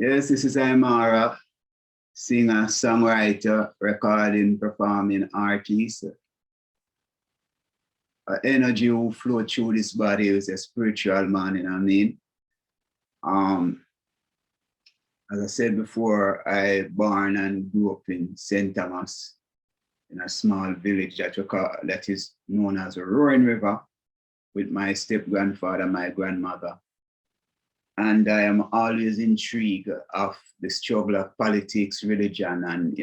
Yes, this is I-Maa-Ra, singer, songwriter, recording, performing artist. Energy who flow through this body is a spiritual man, you know what I mean? Um, as I said before, I born and grew up in St. Thomas, in a small village that is known as a Roaring River, with my step-grandfather, my grandmother. And I am always intrigued of the struggle of politics, religion, and,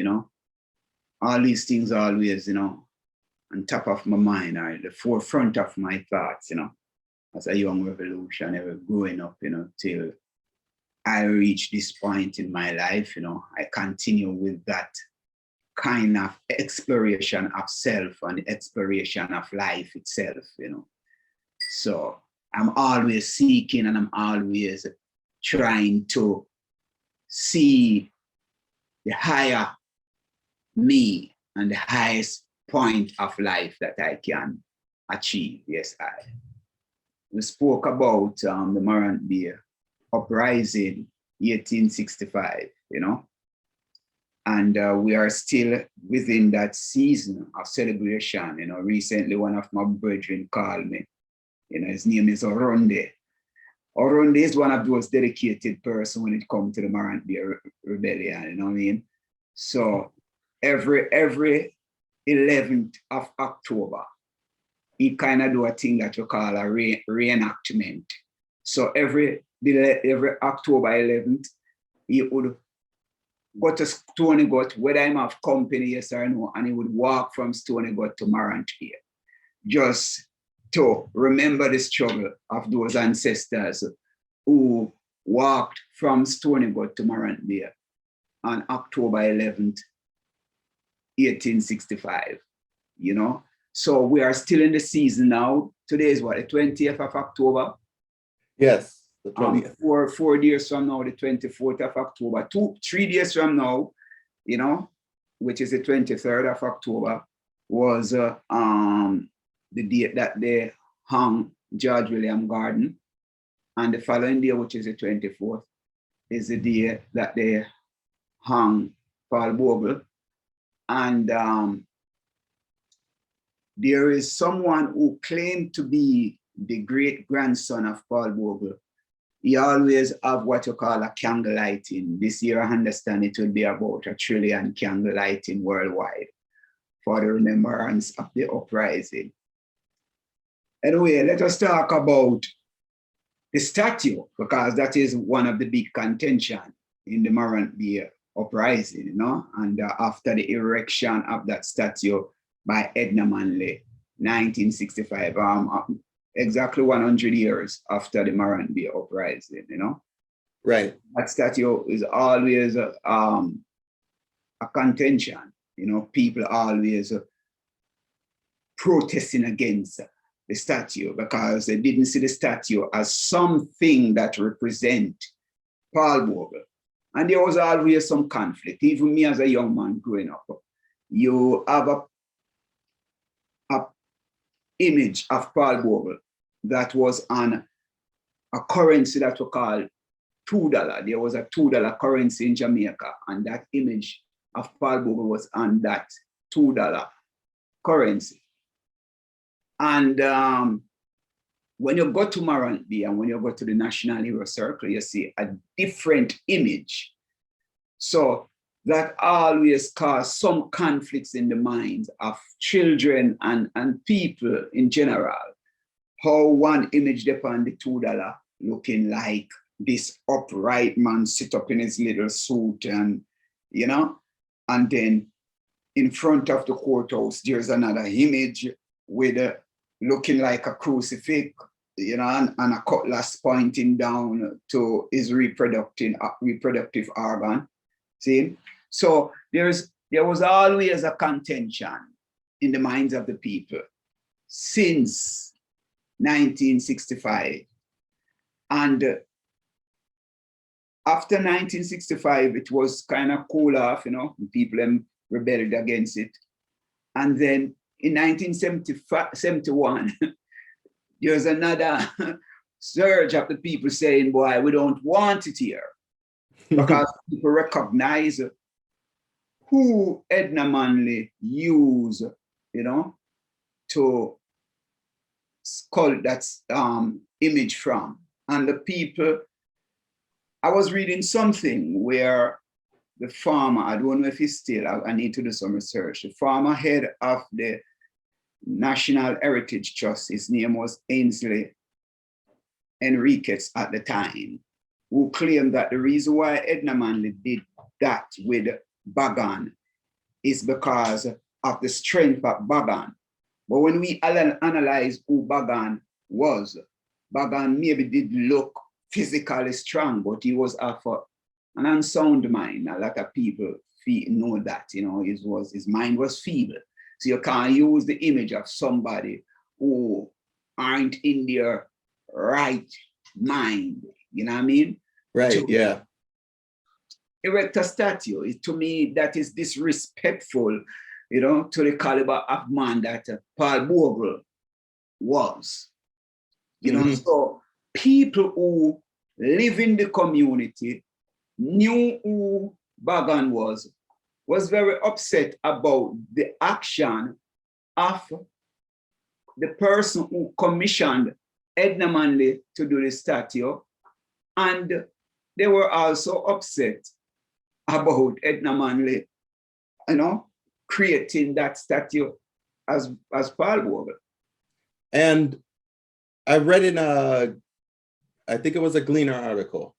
all these things are always, on top of my mind, or the forefront of my thoughts, as a young revolutionary growing up, till I reach this point in my life, I continue with that kind of exploration of self and exploration of life itself, So I'm always seeking and I'm always trying to see the higher me and the highest point of life that I can achieve. Yes, we spoke about the Morant Bay Uprising, 1865, and we are still within that season of celebration. Recently one of my brethren called me. His name is Oronde. Oronde is one of those dedicated persons when it comes to the Morant Bay Rebellion, you know what I mean? So every 11th of October, he kind of do a thing that you call a reenactment. So every October 11th, he would go to Stony Gut, whether I'm of company, yes or no, and he would walk from Stony Gut to Morant Bay, just to remember the struggle of those ancestors who walked from Stony Gut to Morant Bay on October 11th, 1865, So we are still in the season now. Today is what, the 20th of October? Yes, the 20th. 4 days from now, the 24th of October. 3 days from now, which is the 23rd of October, was the date that they hung George William Gordon, and the following day, which is the 24th, is the day that they hung Paul Bogle. And there is someone who claimed to be the great-grandson of Paul Bogle. He always have what you call a candle lighting. This year, I understand it will be about 1 trillion candle lighting worldwide for the remembrance of the uprising. Anyway, let us talk about the statue, because that is one of the big contention in the Morant Bay Uprising, and after the erection of that statue by Edna Manley, 1965, exactly 100 years after the Morant Bay Uprising, Right. That statue is always a contention, people always protesting against the statue because they didn't see the statue as something that represent Paul Bogle. And there was always some conflict. Even me as a young man growing up, you have a image of Paul Bogle that was on a currency that we call $2. There was a $2 currency in Jamaica, and that image of Paul Bogle was on that $2 currency. And when you go to Morant Bay and when you go to the National Hero Circle, you see a different image. So that always caused some conflicts in the minds of children and people in general. How one image upon the $2 looking like this upright man sit up in his little suit and, and then in front of the courthouse, there's another image with looking like a crucifix, and a cutlass pointing down to his reproductive organ. See? So there was always a contention in the minds of the people since 1965. And after 1965, it was kind of cool off, people rebelled against it. And then in 1971, there's another surge of the people saying, boy, we don't want it here. because people recognize who Edna Manley used, you know, to sculpt that image from. And the people, I was reading something where the farmer, I don't know if he's still, I need to do some research. The farmer head of the National Heritage Trust, his name was Ainsley Enriquez at the time, who claimed that the reason why Edna Manley did that with Bagan is because of the strength of Bagan. But when we analyze who Bagan was, Bagan maybe did look physically strong, but he was of an unsound mind. A lot of people know that, you know, his mind was feeble. So you can't use the image of somebody who aren't in their right mind, you know what I mean? Right, yeah. Erect a statue, to me, that is disrespectful, you know, to the caliber of man that Paul Bogle was. You know, so people who live in the community knew who Bagan was very upset about the action of the person who commissioned Edna Manley to do the statue. And they were also upset about Edna Manley, you know, creating that statue as Paul Bogle. And I read in I think it was a Gleaner article.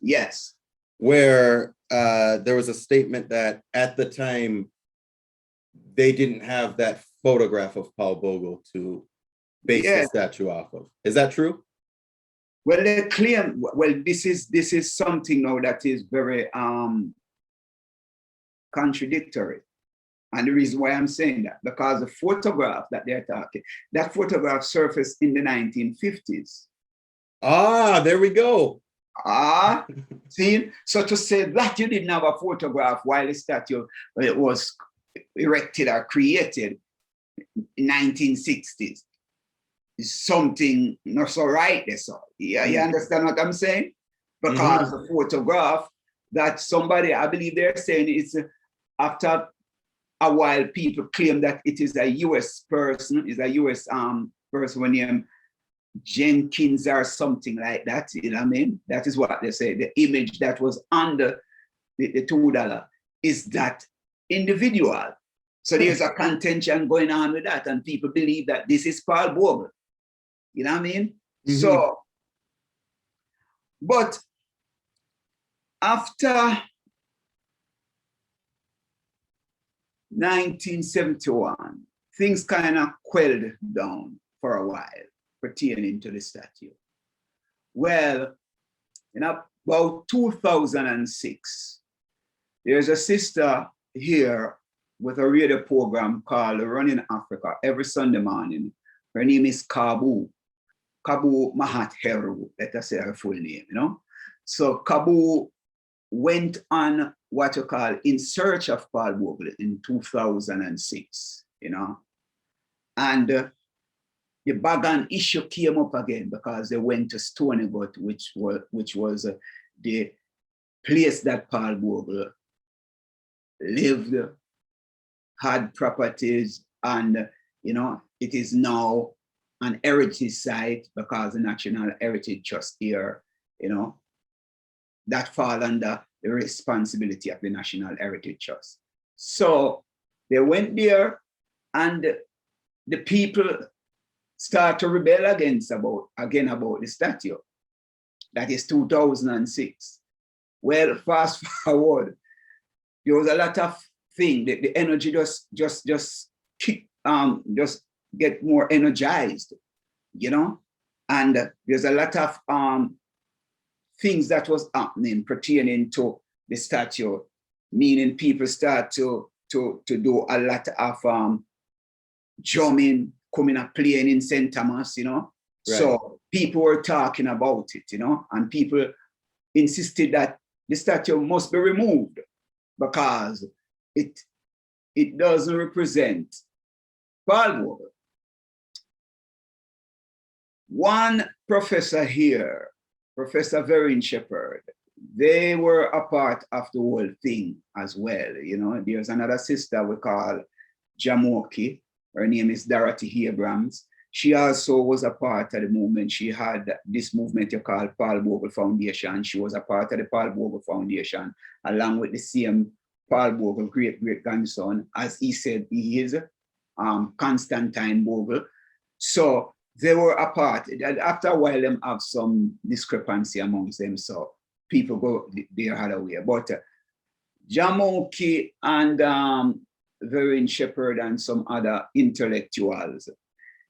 Yes. Where there was a statement that at the time, they didn't have that photograph of Paul Bogle to base the statue off of. Is that true? Well, they claim, well, this is something now that is very contradictory. And the reason why I'm saying that, because the photograph that they're talking, that photograph surfaced in the 1950s. Ah, there we go. Ah, see, so to say that you didn't have a photograph while the statue was erected or created in 1960s is something not so right there. So yeah, you understand what I'm saying? Because the photograph that somebody, I believe they're saying it's after a while people claim that it is a US person, is a US person named Jenkins or something like that, you know what I mean? That is what they say. The image that was under the $2 is that individual. So there's a contention going on with that, and people believe that this is Paul Bogle. You know what I mean? So, but after 1971, things kind of quelled down for a while pertaining to the statue. Well, in about 2006, there's a sister here with a radio program called Running Africa every Sunday morning. Her name is Kabu Mahat Heru, let us say her full name, you know? So Kabu went on what you call In Search of Paul Bogle in 2006, you know? And the Bagan issue came up again because they went to Stony Brook, which was the place that Paul Bogle lived, had properties, and you know, it is now an heritage site because the National Heritage Trust here, you know, that fall under the responsibility of the National Heritage Trust. So they went there, and the people start to rebel about the statue. That is 2006. Well, fast forward, there was a lot of things. The energy just get more energized, you know? And there's a lot of things that was happening pertaining to the statue, meaning people start to do a lot of drumming, coming up playing in St. Thomas, you know? Right. So people were talking about it, you know? And people insisted that the statue must be removed because it doesn't represent Paul Bogle. One professor here, Professor Verin Shepherd, they were a part of the whole thing as well. You know, there's another sister we call Jamoki. Her name is Dorothy Abrams. She also was a part of the movement. She had this movement you call Paul Bogle Foundation. She was a part of the Paul Bogle Foundation, along with the same Paul Bogle, great-grandson, as he said he is, Constantine Bogle. So they were a part. After a while, them have some discrepancy amongst them, so people go their other way. But Jamoki and Vernon Shepherd and some other intellectuals,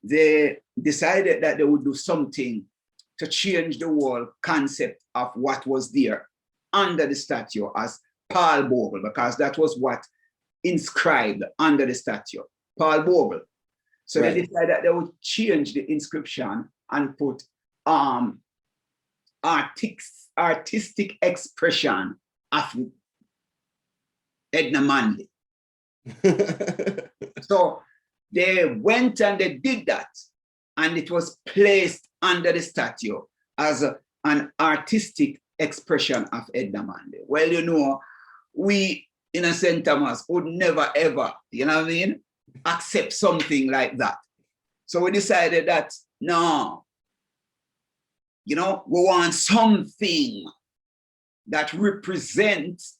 they decided that they would do something to change the whole concept of what was there under the statue as Paul Bogle, because that was what inscribed under the statue, Paul Bogle. So they decided that they would change the inscription and put artistic expression of Edna Manley. So they went and they did that, and it was placed under the statue as an artistic expression of Edna Manley. Well, you know, we in a St. Thomas would never ever, you know what I mean, accept something like that. So we decided that, no, you know, we want something that represents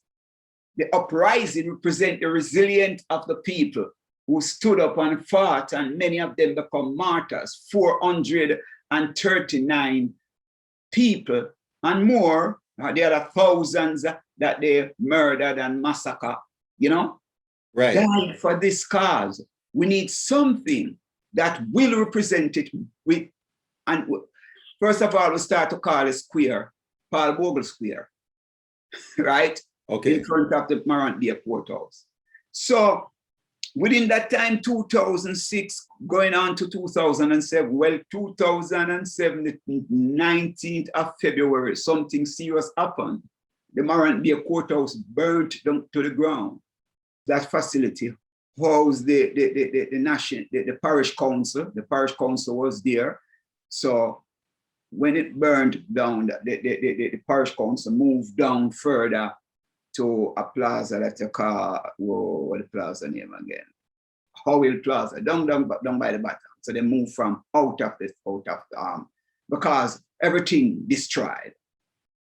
the uprising, represent the resilience of the people who stood up and fought, and many of them become martyrs, 439 people and more. There are thousands that they murdered and massacred, you know, died for this cause. We need something that will represent it with, and first of all, we start to call a square Paul Bogle Square, right? Okay. In front of the Morant Bay Courthouse. So within that time, 2006, going on to 2007, well, 2007, the 19th of February, something serious happened. The Morant Bay Courthouse burnt down to the ground. That facility housed the parish council. The parish council was there. So when it burned down, the parish council moved down further to a plaza that you call, what the plaza name again? Howell Plaza, down by the bottom. So they moved from out of because everything destroyed.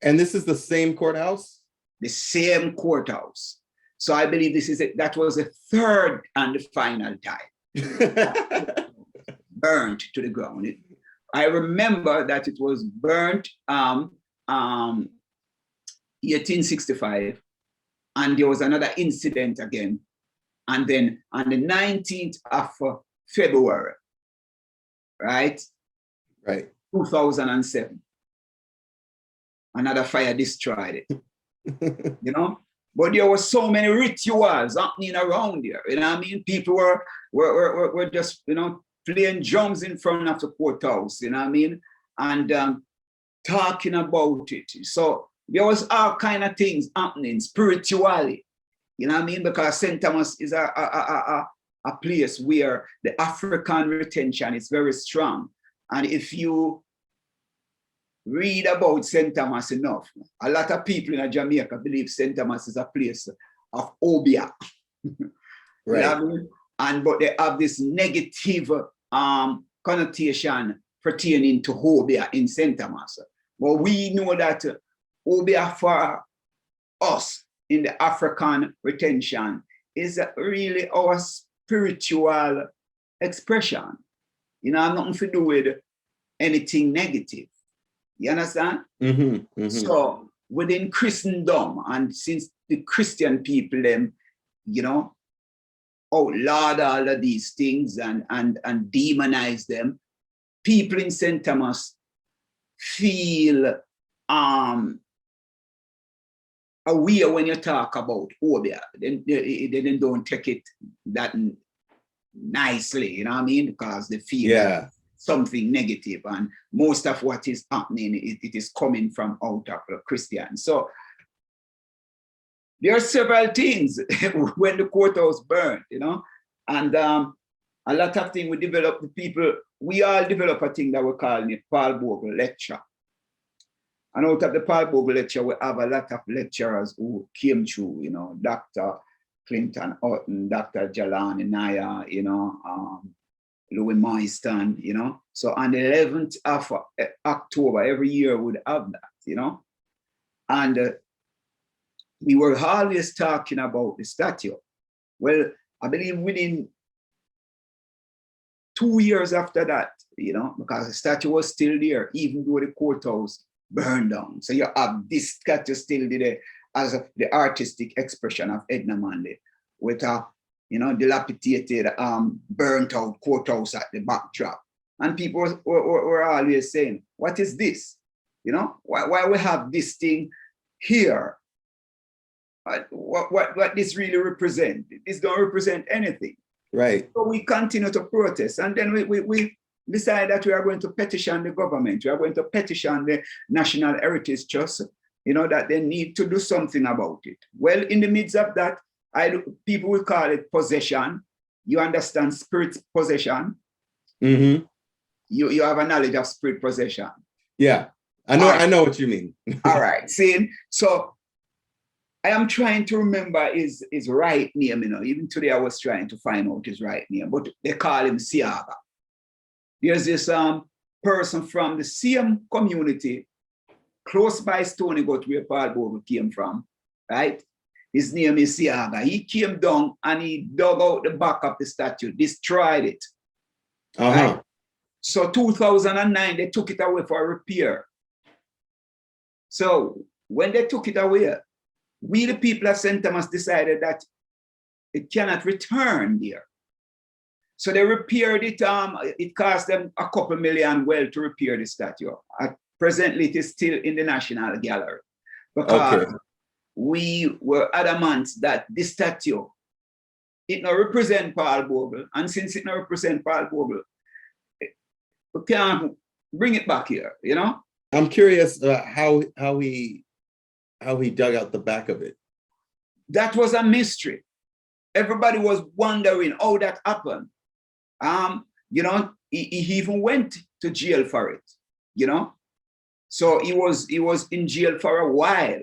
And this is the same courthouse? The same courthouse. So I believe that was the third and the final time. Burnt to the ground. I remember that it was burnt 1865, and there was another incident again. And then on the 19th of February, right? 2007, another fire destroyed it, you know? But there were so many rituals happening around there, you know what I mean? People were just, you know, playing drums in front of the courthouse, you know what I mean? And talking about it. So there was all kind of things happening spiritually, you know what I mean? Because St. Thomas is a place where the African retention is very strong. And if you read about St. Thomas enough, a lot of people in Jamaica believe St. Thomas is a place of obia. Right. You know what I mean? But they have this negative connotation pertaining to obia in St. Thomas. But we know that obia for us in the African retention is really our spiritual expression. You know, nothing to do with anything negative. You understand? So within Christendom, and since the Christian people, them, you know, outlawed all of these things and demonize them, people in St. Thomas feel aware when you talk about obia. They don't take it that nicely, you know what I mean? Because they feel something negative, and most of what is happening, it is coming from out of Christians. So there are several things when the courthouse burned, you know, and a lot of things we develop, we all develop a thing that we call it Paul Bogle lecture. And out of the Paul Bogle lecture, we have a lot of lecturers who came through, you know, Dr. Clinton Orton, Dr. Jalani Naya, you know, Louis Maiston, you know. So on the 11th of October, every year would have that, you know. And we were always talking about the statue. Well, I believe within 2 years after that, you know, because the statue was still there, even though the courthouse burned down. So you have this statue still there as the artistic expression of Edna Manley with a, you know, dilapidated, burnt out courthouse at the backdrop. And people were always saying, what is this? You know, why we have this thing here? What this really represent? This don't represent anything. Right. So we continue to protest. And then we decide that we are going to petition the government. We are going to petition the National Heritage Trust, you know, that they need to do something about it. Well, in the midst of that, people will call it possession. You understand spirit possession? Mm-hmm. You have a knowledge of spirit possession. Yeah, I know what you mean. All right, see, so I am trying to remember his right name, you know. Even today I was trying to find out his right name, but they call him Siaga. There's this person from the same community close by Stony Gut where Paul Bogle came from, right? His name is Siaga. He came down and he dug out the back of the statue, destroyed it. Right? So 2009, they took it away for repair. So when they took it away, we, the people of St. Thomas, decided that it cannot return there. So they repaired it. It cost them a couple million well to repair the statue. Presently, it is still in the National Gallery because we were adamant that this statue, it not represent Paul Bogle. And since it not represent Paul Bogle, we can't bring it back here, you know? I'm curious how he dug out the back of it. That was a mystery. Everybody was wondering how that happened. You know, he even went to jail for it, you know? So he was in jail for a while.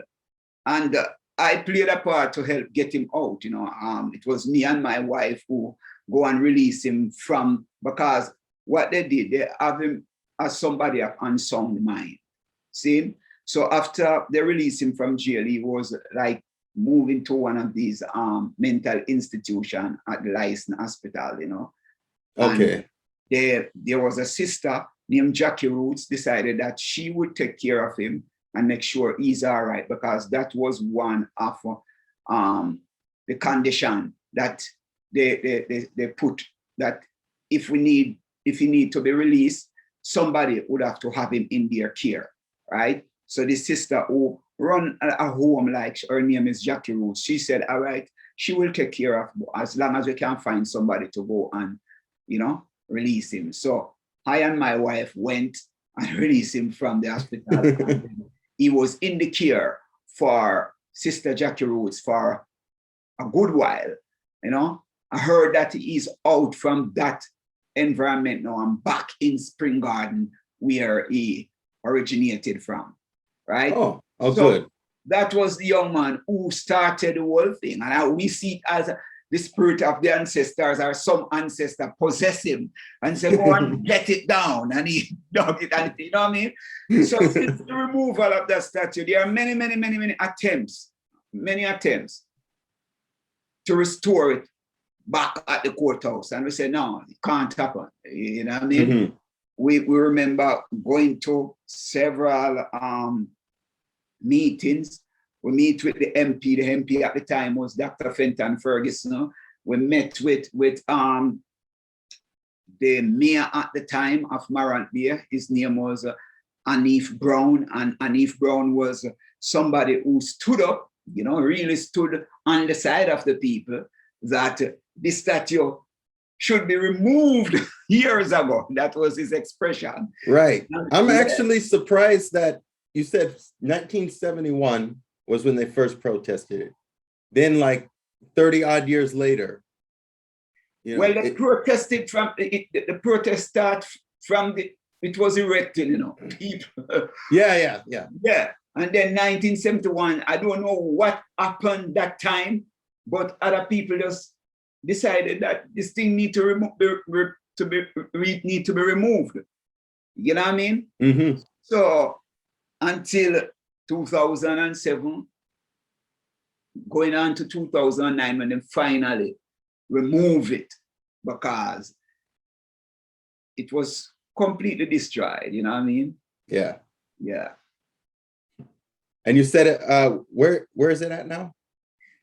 And I played a part to help get him out, you know. It was me and my wife who go and release him from, because what they did, they have him as somebody of unsound mind. See? So after they released him from jail, he was like moving to one of these mental institutions at the Lyson Hospital, you know. Okay. And there was a sister named Jackie Roots decided that she would take care of him and make sure he's all right, because that was one of the condition that they put, that if he need to be released, somebody would have to have him in their care, right? So the sister who run a home, like her name is Jackie Roots, she said, all right, she will take care of as long as we can find somebody to go and, you know, release him. So I and my wife went and released him from the hospital. He was in the care for Sister Jackie Roots for a good while, you know. I heard that he's out from that environment now and back in Spring Garden where he originated from, right? Oh, so good. That was the young man who started the whole thing. And we see it as the spirit of the ancestors, or some ancestor possess him and say, go and get it down. And he dug it, and you know what I mean? So since the removal of that statue, there are many attempts to restore it back at the courthouse. And we say, no, it can't happen. You know what I mean? Mm-hmm. We remember going to several meetings. We meet with the MP. The MP at the time was Dr. Fenton Ferguson. We met with the mayor at the time of Morant Bay. His name was Anif Brown. And Anif Brown was somebody who stood up, you know, really stood on the side of the people that this statue should be removed years ago. That was his expression. Right. I'm actually surprised that you said 1971 was when they first protested it. Then like 30 odd years later. You know, well, they protested from, the protest started from it was erected, you know, people. Yeah. Yeah. And then 1971, I don't know what happened that time, but other people just decided that this thing need to need to be removed. You know what I mean? Mm-hmm. So until 2007, going on to 2009, when they finally remove it, because it was completely destroyed. You know what I mean? Yeah. Yeah. And you said it, where is it at now?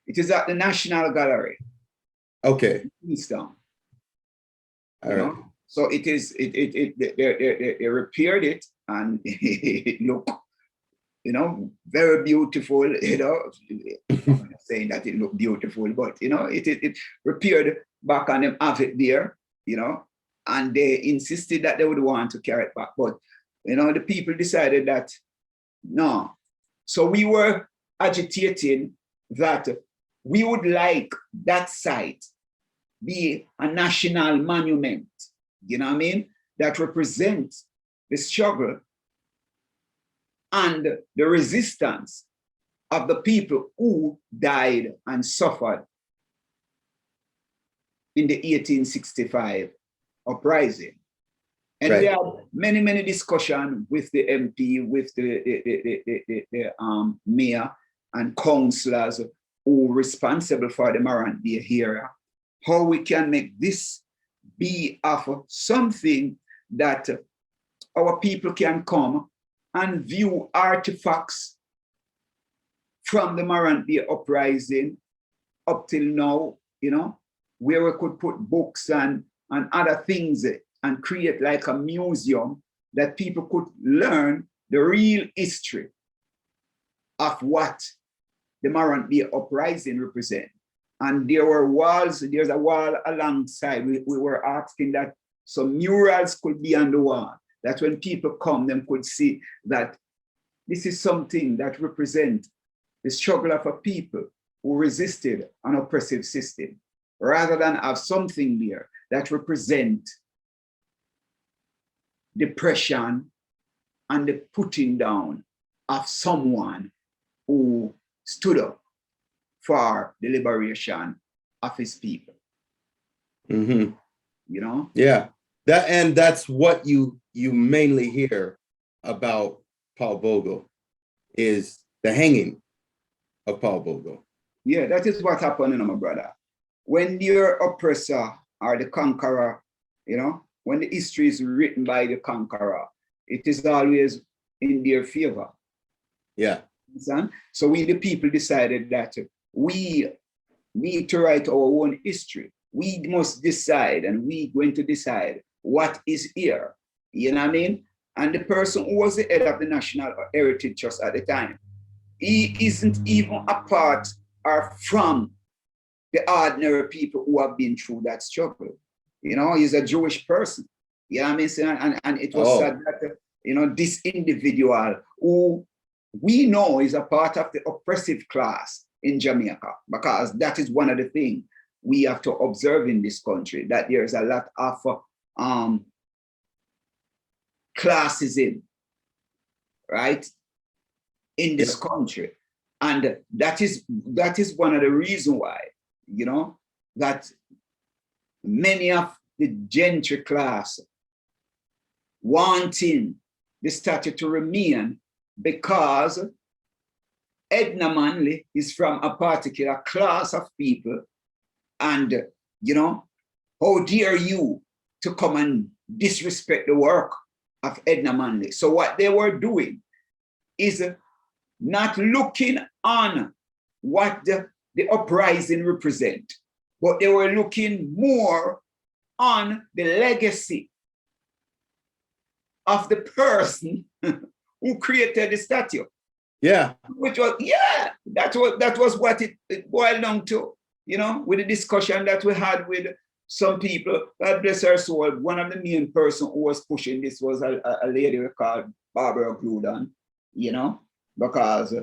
It is at the National Gallery. Okay. Queenstown. All right. So it is, they repaired it, and it looked, you know, very beautiful, you know. I'm not saying that it looked beautiful, but, you know, it repaired back, and them have it there, you know, and they insisted that they would want to carry it back. But, you know, the people decided that, no. So we were agitating that we would like that site be a national monument, you know what I mean? That represents the struggle and the resistance of the people who died and suffered in the 1865 uprising. And Right. we had many discussions with the MP, with the mayor and councillors who were responsible for the Morant Bay area, how we can make this be of something that our people can come and view artifacts from the Morant Bay Uprising up till now, you know, where we could put books and other things and create like a museum that people could learn the real history of what the Morant Bay Uprising represent. And there were walls, there's a wall alongside. We were asking that some murals could be on the wall, that when people come, them could see that this is something that represents the struggle of a people who resisted an oppressive system, rather than have something there that represent depression and the putting down of someone who stood up for the liberation of his people. Mm-hmm. You know? Yeah. That's what you mainly hear about Paul Bogle, is the hanging of Paul Bogle. Yeah, that is what happened, you know, my brother. When your oppressor or the conqueror, you know, when the history is written by the conqueror, it is always in their favor. Yeah. So we, the people, decided that we need to write our own history. We must decide, and we going to decide what is here. You know what I mean? And the person who was the head of the National Heritage Trust at the time, he isn't even a part or from the ordinary people who have been through that struggle. You know, he's a Jewish person. You know what I mean? And it was said that, you know, this individual who we know is a part of the oppressive class in Jamaica, because that is one of the things we have to observe in this country, that there's a lot of classism, right, in this country. And that is one of the reasons why, you know, that many of the gentry class wanting the statue to remain, because Edna Manley is from a particular class of people, and, you know, how dare you to come and disrespect the work of Edna Manley. So what they were doing is not looking on what the uprising represent, but they were looking more on the legacy of the person who created the statue. Yeah. Which was, yeah, that was what it boiled down to, you know, with the discussion that we had with some people. God bless her soul. One of the main person who was pushing this was a lady called Barbara Gludon, you know, because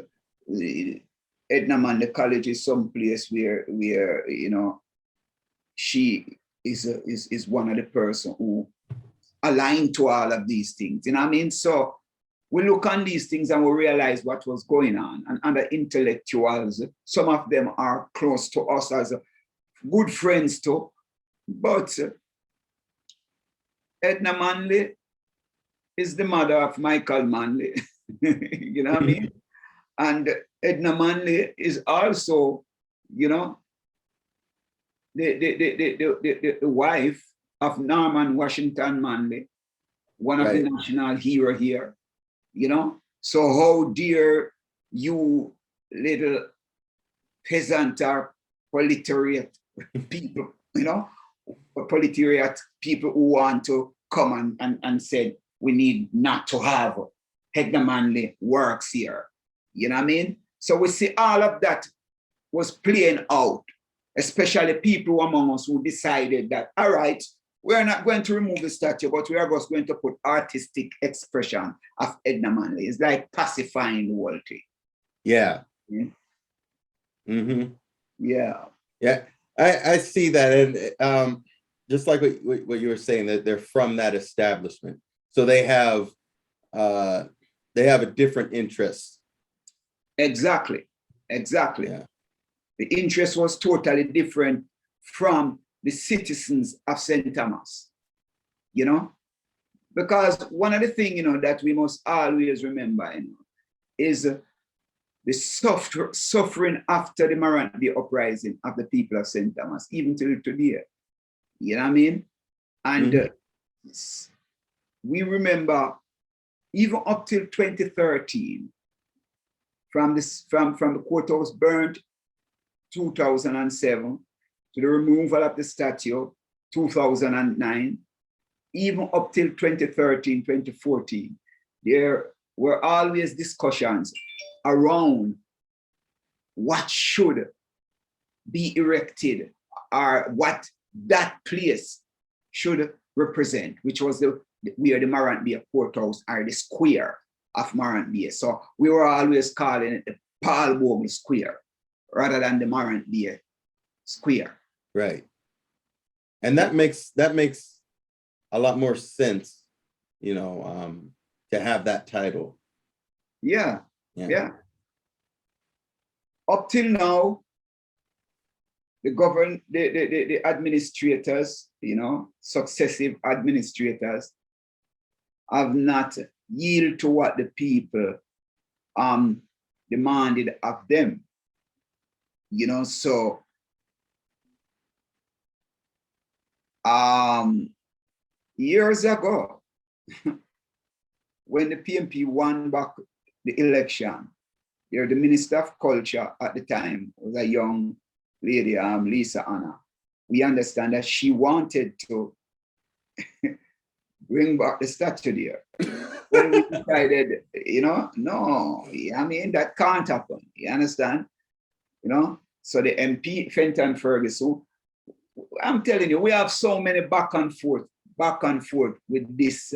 Edna Manley College is some place where you know, she is one of the person who aligned to all of these things. You know what I mean? So we look on these things and we realize what was going on. And other intellectuals, some of them are close to us as good friends too. But Edna Manley is the mother of Michael Manley. You know what I mean? And Edna Manley is also, you know, the wife of Norman Washington Manley, one of the national hero here, you know. So how dare you little peasant or proletariat people, you know, proletariat people who want to come and say we need not to have Edna Manley works here. You know what I mean? So we see all of that was playing out, especially people among us who decided that, all right, we're not going to remove the statue, but we are just going to put artistic expression of Edna Manley. It's like pacifying the whole thing. Yeah. Mm-hmm. Yeah. Yeah. I see that. And just like what you were saying, that they're from that establishment. So they have a different interest. Exactly. Exactly. Yeah. The interest was totally different from the citizens of St. Thomas, you know, because one of the things, you know, that we must always remember, you know, is the suffering after the Morant Bay Uprising of the people of St. Thomas, even till today. You know what I mean? And we remember even up till 2013, from the courthouse burnt 2007 to the removal of the statue 2009, even up till 2013, 2014, there were always discussions around what should be erected or what that place should represent, which was where the Morant Bay courthouse or the square of Morant Bay. So we were always calling it the Paul Bogle Square rather than the Morant Bay Square. Right. And that makes a lot more sense, you know, to have that title. Yeah. Up till now, the administrators, you know, successive administrators have not yielded to what the people demanded of them. You know, so years ago, when the PMP won back the election, the Minister of Culture at the time was a young lady, Lisa Anna. We understand that she wanted to bring back the statue there. When we decided, you know, no, I mean, that can't happen. You understand? You know? So the MP, Fenton Ferguson, I'm telling you, we have so many back and forth with this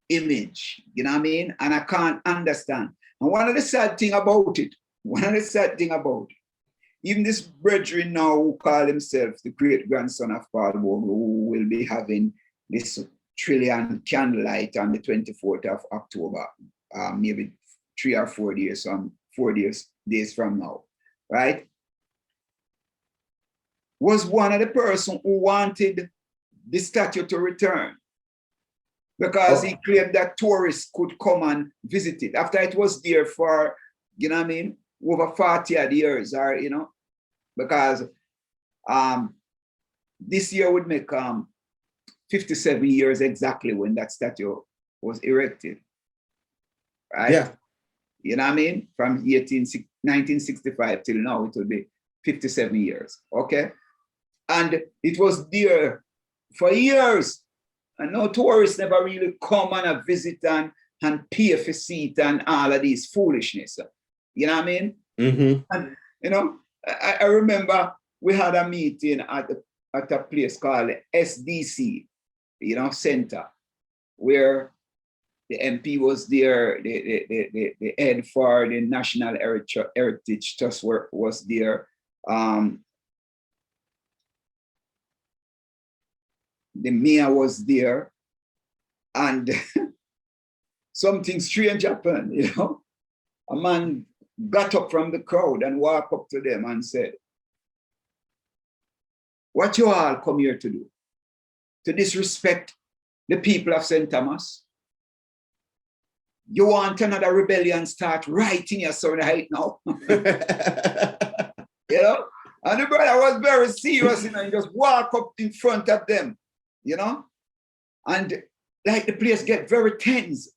image, you know what I mean? And I can't understand. And one of the sad thing about it, even this brethren now who call himself the great-grandson of Paul Bogle, who will be having this trillion candlelight on the 24th of October, maybe 3 or 4 days, 4 days from now, right? Was one of the person who wanted the statue to return because he claimed that tourists could come and visit it after it was there for, you know what I mean, over 40 odd years, or, you know, because this year would make 57 years exactly when that statue was erected, right? Yeah. You know what I mean? From 1965 till now, it will be 57 years, okay? And it was there for years. And no tourists never really come and visit and pay for seat and all of these foolishness. You know what I mean? Mm-hmm. And, you know, I remember we had a meeting at a place called SDC, you know, Center, where the MP was there, the head for the National Heritage Trust was there. The mayor was there, And something strange happened, you know. A man got up from the crowd and walked up to them and said, "What you all come here to do? To disrespect the people of St. Thomas? You want another rebellion start right in your son right now?" You know? And the brother was very serious, you know, he just walked up in front of them, you know? And like the place get very tense,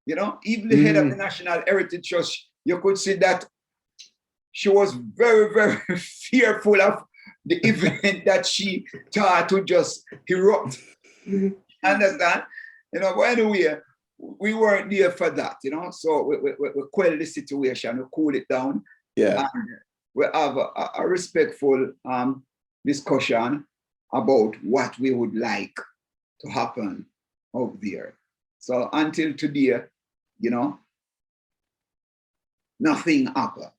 you know? Even the head of the National Heritage Trust, you could see that she was very, very fearful of the event that she thought would just erupt. Understand? You know, but anyway, we weren't there for that, you know? So we quelled the situation, we cooled it down. Yeah. And we have a respectful discussion about what we would like to happen out there. So until today, you know, nothing happened.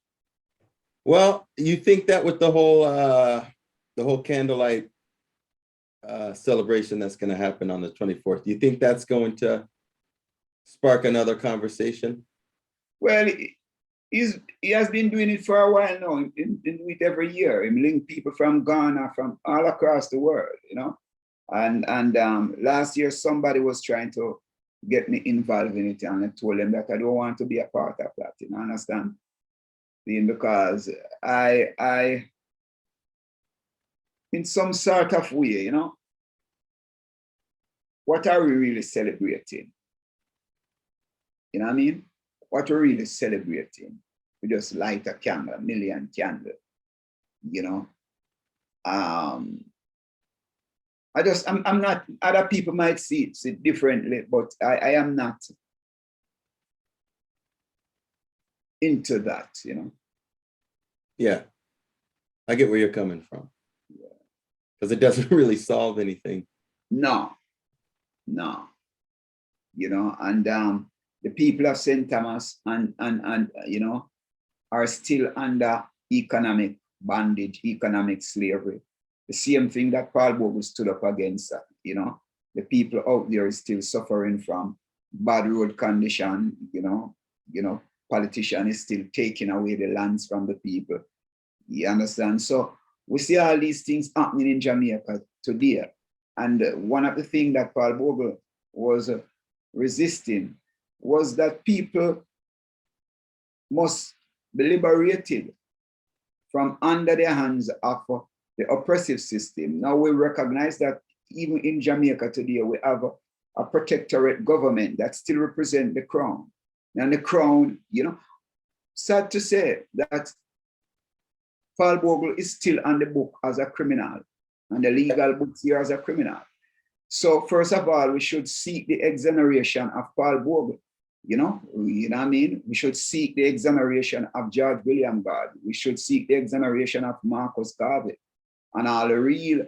Well, you think that with the whole candlelight celebration that's going to happen on the 24th, do you think that's going to spark another conversation? Well, he has been doing it for a while now. He do it every year. He link people from Ghana, from all across the world, you know. And last year somebody was trying to get me involved in it, and I told them that I don't want to be a part of that. You know, understand? Because I in some sort of way, you know, what are we really celebrating? You know what I mean? What we're really celebrating. We just light a candle, a million candles, you know. I'm not, other people might see it differently, but I am not into that, you know. Yeah, I get where you're coming from. Because it doesn't really solve anything. No, you know, and the people of St. Thomas and you know, are still under economic bondage, economic slavery. The same thing that Paul Bogle stood up against, you know. The people out there is still suffering from bad road condition, you know, politician is still taking away the lands from the people. You understand? So we see all these things happening in Jamaica today. And one of the things that Paul Bogle was resisting was that people must be liberated from under the hands of the oppressive system. Now we recognize that even in Jamaica today, we have a protectorate government that still represents the crown. And the crown, you know, sad to say that Paul Bogle is still on the book as a criminal, and the legal books here as a criminal. So first of all, we should seek the exoneration of Paul Bogle. You know what I mean? We should seek the exoneration of George William God. We should seek the exoneration of Marcus Garvey and all the real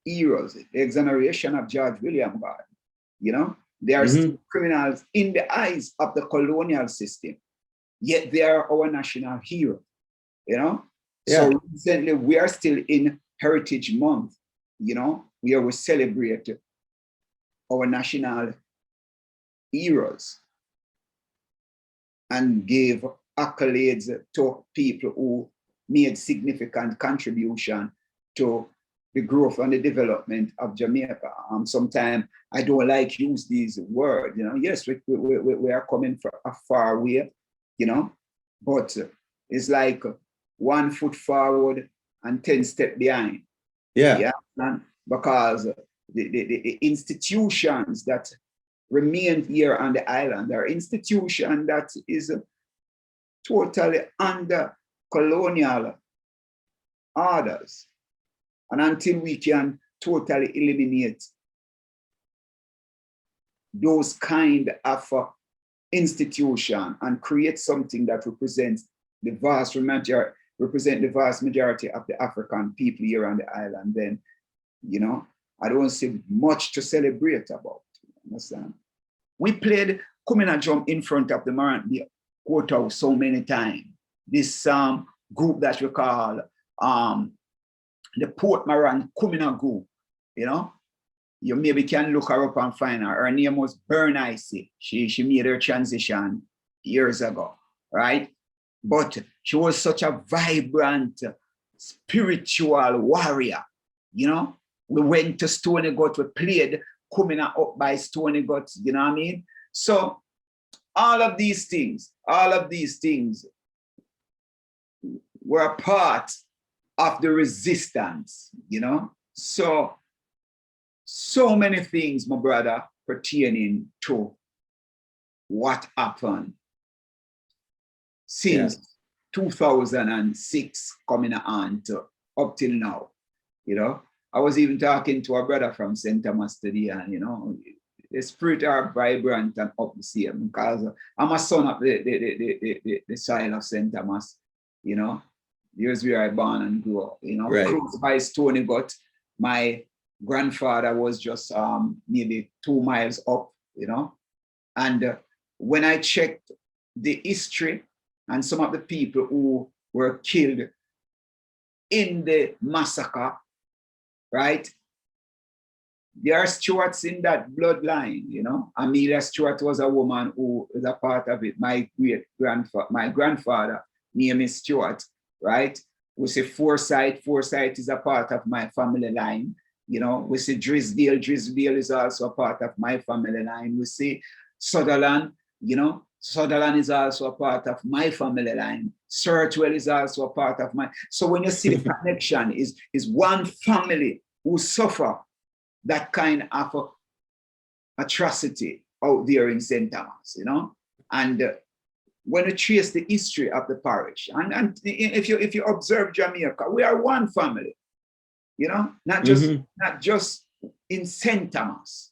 heroes, the exoneration of George William God. You know, they are still criminals in the eyes of the colonial system, yet they are our national hero, you know? Yeah. So recently we are still in Heritage Month, you know, where we celebrate our national heroes and gave accolades to people who made significant contribution to the growth and the development of Jamaica. Sometimes I don't like use these words, you know. Yes, we are coming from a far way, you know, but it's like 1 foot forward and 10 steps behind. Yeah. Because the institutions that remain here on the island are institutions that is totally under colonial orders. And until we can totally eliminate those kind of institution and create something that represents the vast majority of the African people here on the island, then, you know, I don't see much to celebrate about. Understand? We played Kumina Jump in front of the Morant Bay Courthouse so many times. This group that we call the Port Moran Kumina group, you know, You maybe can look her up and find her. Her name was Bernice. She made her transition years ago, right? But she was such a vibrant, spiritual warrior, you know? We went to Stony Gut, we played Coming Up by Stony Gut, you know what I mean? So all of these things were a part of the resistance, you know? So many things, my brother, pertaining to what happened since 2006 coming on to up till now, you know? I was even talking to a brother from St. Thomas today, and you know, the spirit are vibrant and up the same because I'm a son of the soil of St. Thomas, you know. Here's where I born and grew up, you know, close by Stony Gut. My grandfather was just maybe 2 miles up, you know. And when I checked the history and some of the people who were killed in the massacre, right? There are Stewarts in that bloodline, you know. Amelia Stewart was a woman who is a part of it. My grandfather, name is Stewart, right? We say Forsyth. Forsyth is a part of my family line. You know, we say Drisdale. Drisdale is also a part of my family line. We say Sutherland, you know, Sutherland is also a part of my family line. Searchwell is also a part of my. So when you see the connection, is one family who suffer that kind of atrocity out there in St. Thomas, you know? And when you trace the history of the parish, and if you observe Jamaica, we are one family, you know, not just in St. Thomas,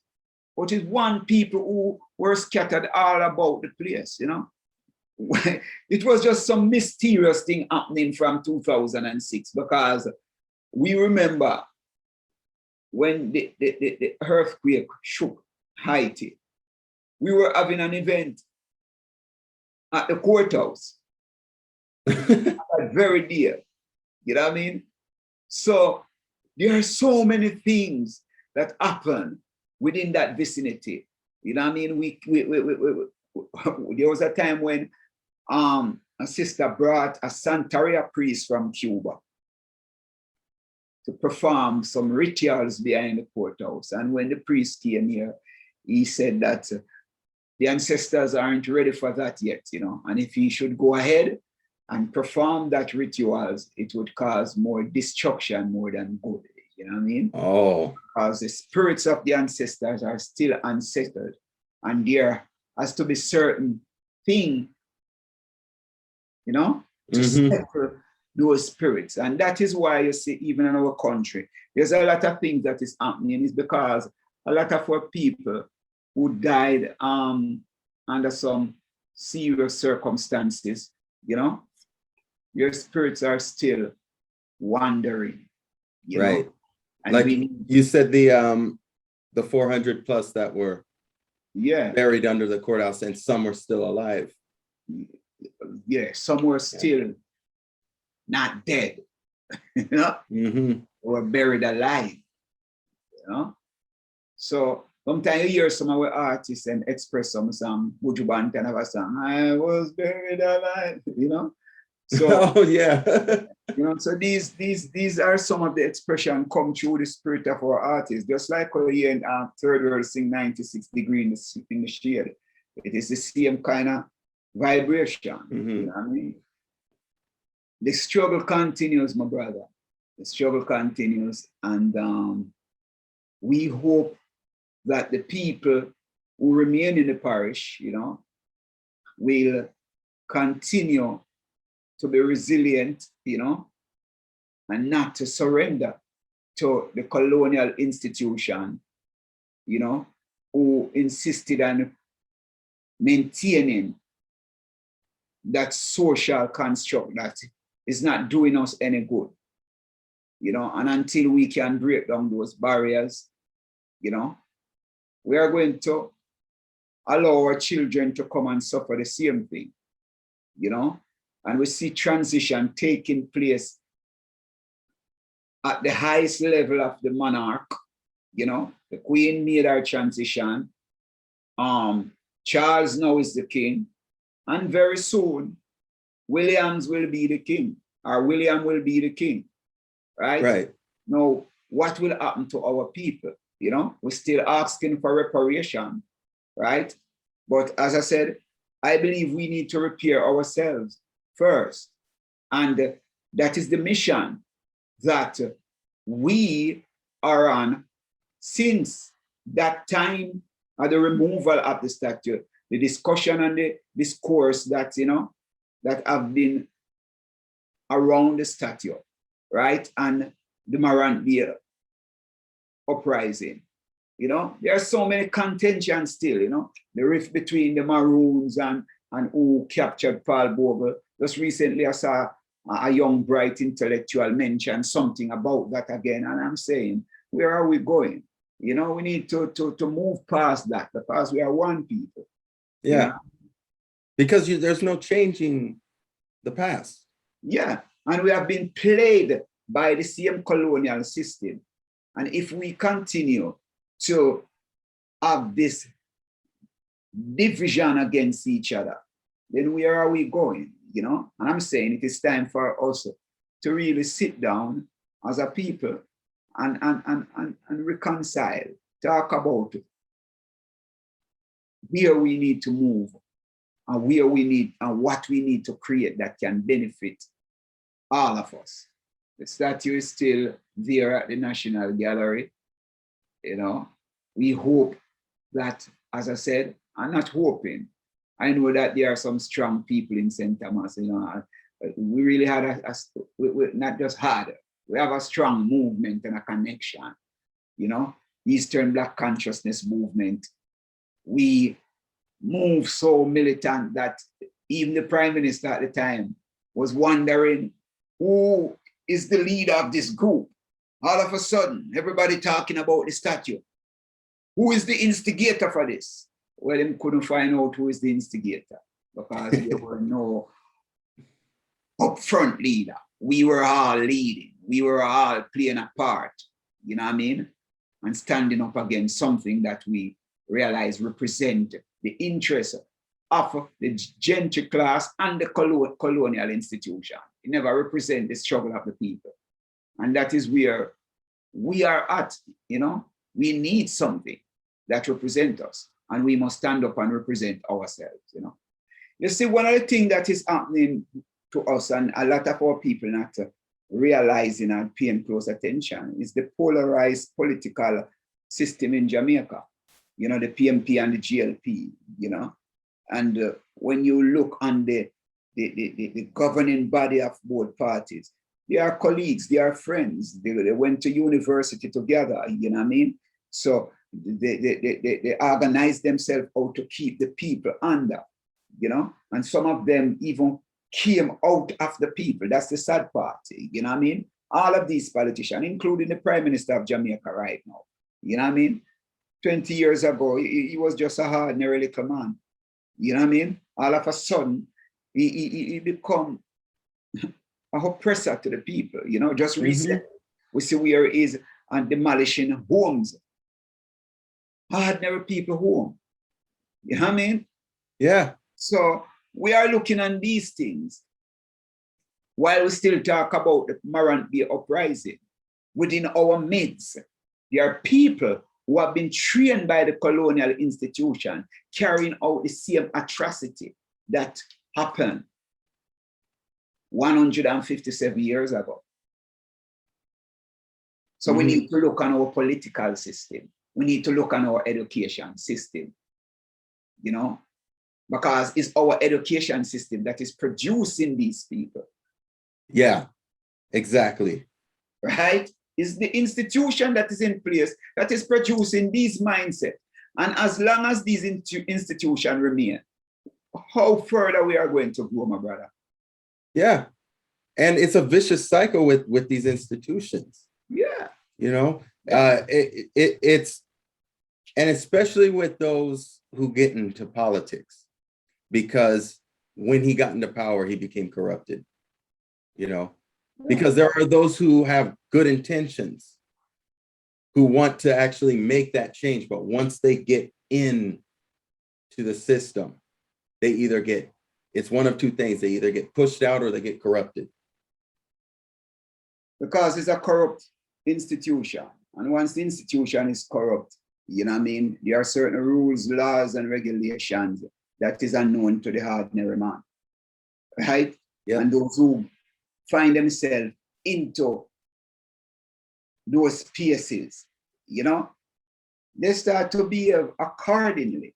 but it's one people who were scattered all about the place, you know. It was just some mysterious thing happening from 2006 because we remember when the earthquake shook Haiti, we were having an event at the courthouse that very day, you know what I mean? So there are so many things that happen within that vicinity. You know what I mean? There was a time when a sister brought a Santeria priest from Cuba to perform some rituals behind the courthouse. And when the priest came here, he said that the ancestors aren't ready for that yet, you know, and if he should go ahead and perform that rituals, it would cause more destruction more than good. You know what I mean? Oh. Because the spirits of the ancestors are still unsettled, and there has to be certain thing, you know, to settle those spirits. And that is why you see, even in our country, there's a lot of things that is happening. It's because a lot of our people who died under some serious circumstances, you know, your spirits are still wandering, you know? And like you said, the 400 plus that were buried under the courthouse, and some were still alive. Yeah, some were still not dead, you know, or buried alive, you know. So sometimes you hear some of our artists and express some Bujuban kind of a song, I was buried alive, you know. So you know, so these are some of the expression come through the spirit of our artists, just like we hear in Third World sing 96 degrees in the shade. It is the same kind of vibration, you know what I mean? The struggle continues, my brother. The struggle continues, and we hope that the people who remain in the parish, you know, will continue to be resilient, you know, and not to surrender to the colonial institution, you know, who insisted on maintaining that social construct that is not doing us any good, you know. And until we can break down those barriers, you know, we are going to allow our children to come and suffer the same thing, you know. And we see transition taking place at the highest level of the monarch, The Queen made her transition. Charles now is the king. And very soon, Williams will be the king, or William will be the king, right? Right. Now, what will happen to our people? We're still asking for reparation, right? But as I said, I believe we need to repair ourselves first. And that is the mission that we are on since that time of the removal of the statue, the discussion and the discourse that, that have been around the statue, right? And the Morant Bay Uprising. There are so many contentions still, the rift between the Maroons and who captured Paul Bogle. Just recently, I saw a young, bright intellectual mention something about that again. And I'm saying, where are we going? We need to move past that because we are one people. Yeah. Because there's no changing the past. Yeah. And we have been played by the same colonial system. And if we continue to have this division against each other, then where are we going? And I'm saying it is time for us to really sit down as a people and reconcile, talk about where we need to move and where we need and what we need to create that can benefit all of us. The statue is still there at the National Gallery. We hope that, as I said, I'm not hoping. I know that there are some strong people in St. Thomas. We really had we not just had, we have a strong movement and a connection. Eastern Black Consciousness movement. We move so militant that even the Prime Minister at the time was wondering who is the leader of this group. All of a sudden, everybody talking about the statue. Who is the instigator for this? Well, they couldn't find out who is the instigator because there were no upfront leader. We were all leading. We were all playing a part, you know what I mean? And standing up against something that we realize represent the interests of the gentry class and the colonial institution. It never represent the struggle of the people. And that is where we are at, We need something that represents us. And we must stand up and represent ourselves, You see, one of the things that is happening to us and a lot of our people not realizing and paying close attention is the polarized political system in Jamaica, the PMP and the GLP, And when you look on the governing body of both parties, they are colleagues, they are friends, they went to university together, you know what I mean? So they organize themselves out to keep the people under, and some of them even came out of the people. That's the sad part, you know what I mean? All of these politicians, including the Prime Minister of Jamaica right now, you know what I mean? 20 years ago, he was just a ordinary little man, you know what I mean? All of a sudden, he become an oppressor to the people, just recently. We see where he is and demolishing homes. Ordinary people home. You know what I mean? Yeah. So we are looking at these things while we still talk about the Morant Bay Uprising. Within our midst, there are people who have been trained by the colonial institution carrying out the same atrocity that happened 157 years ago. So we need to look on our political system. We need to look on our education system, because it's our education system that is producing these people. Yeah, exactly. Right? It's the institution that is in place that is producing these mindsets. And as long as these institutions remain, how further we are going to go, my brother? Yeah. And it's a vicious cycle with these institutions. Yeah. It's, and especially with those who get into politics, because when he got into power, he became corrupted, because there are those who have good intentions, who want to actually make that change. But once they get in to the system, they either get, it's one of two things. They either get pushed out or they get corrupted. Because it's a corrupt institution. And once the institution is corrupt, you know what I mean? There are certain rules, laws, and regulations that is unknown to the ordinary man, right? Yeah. And those who find themselves into those spaces, you know, they start to behave accordingly.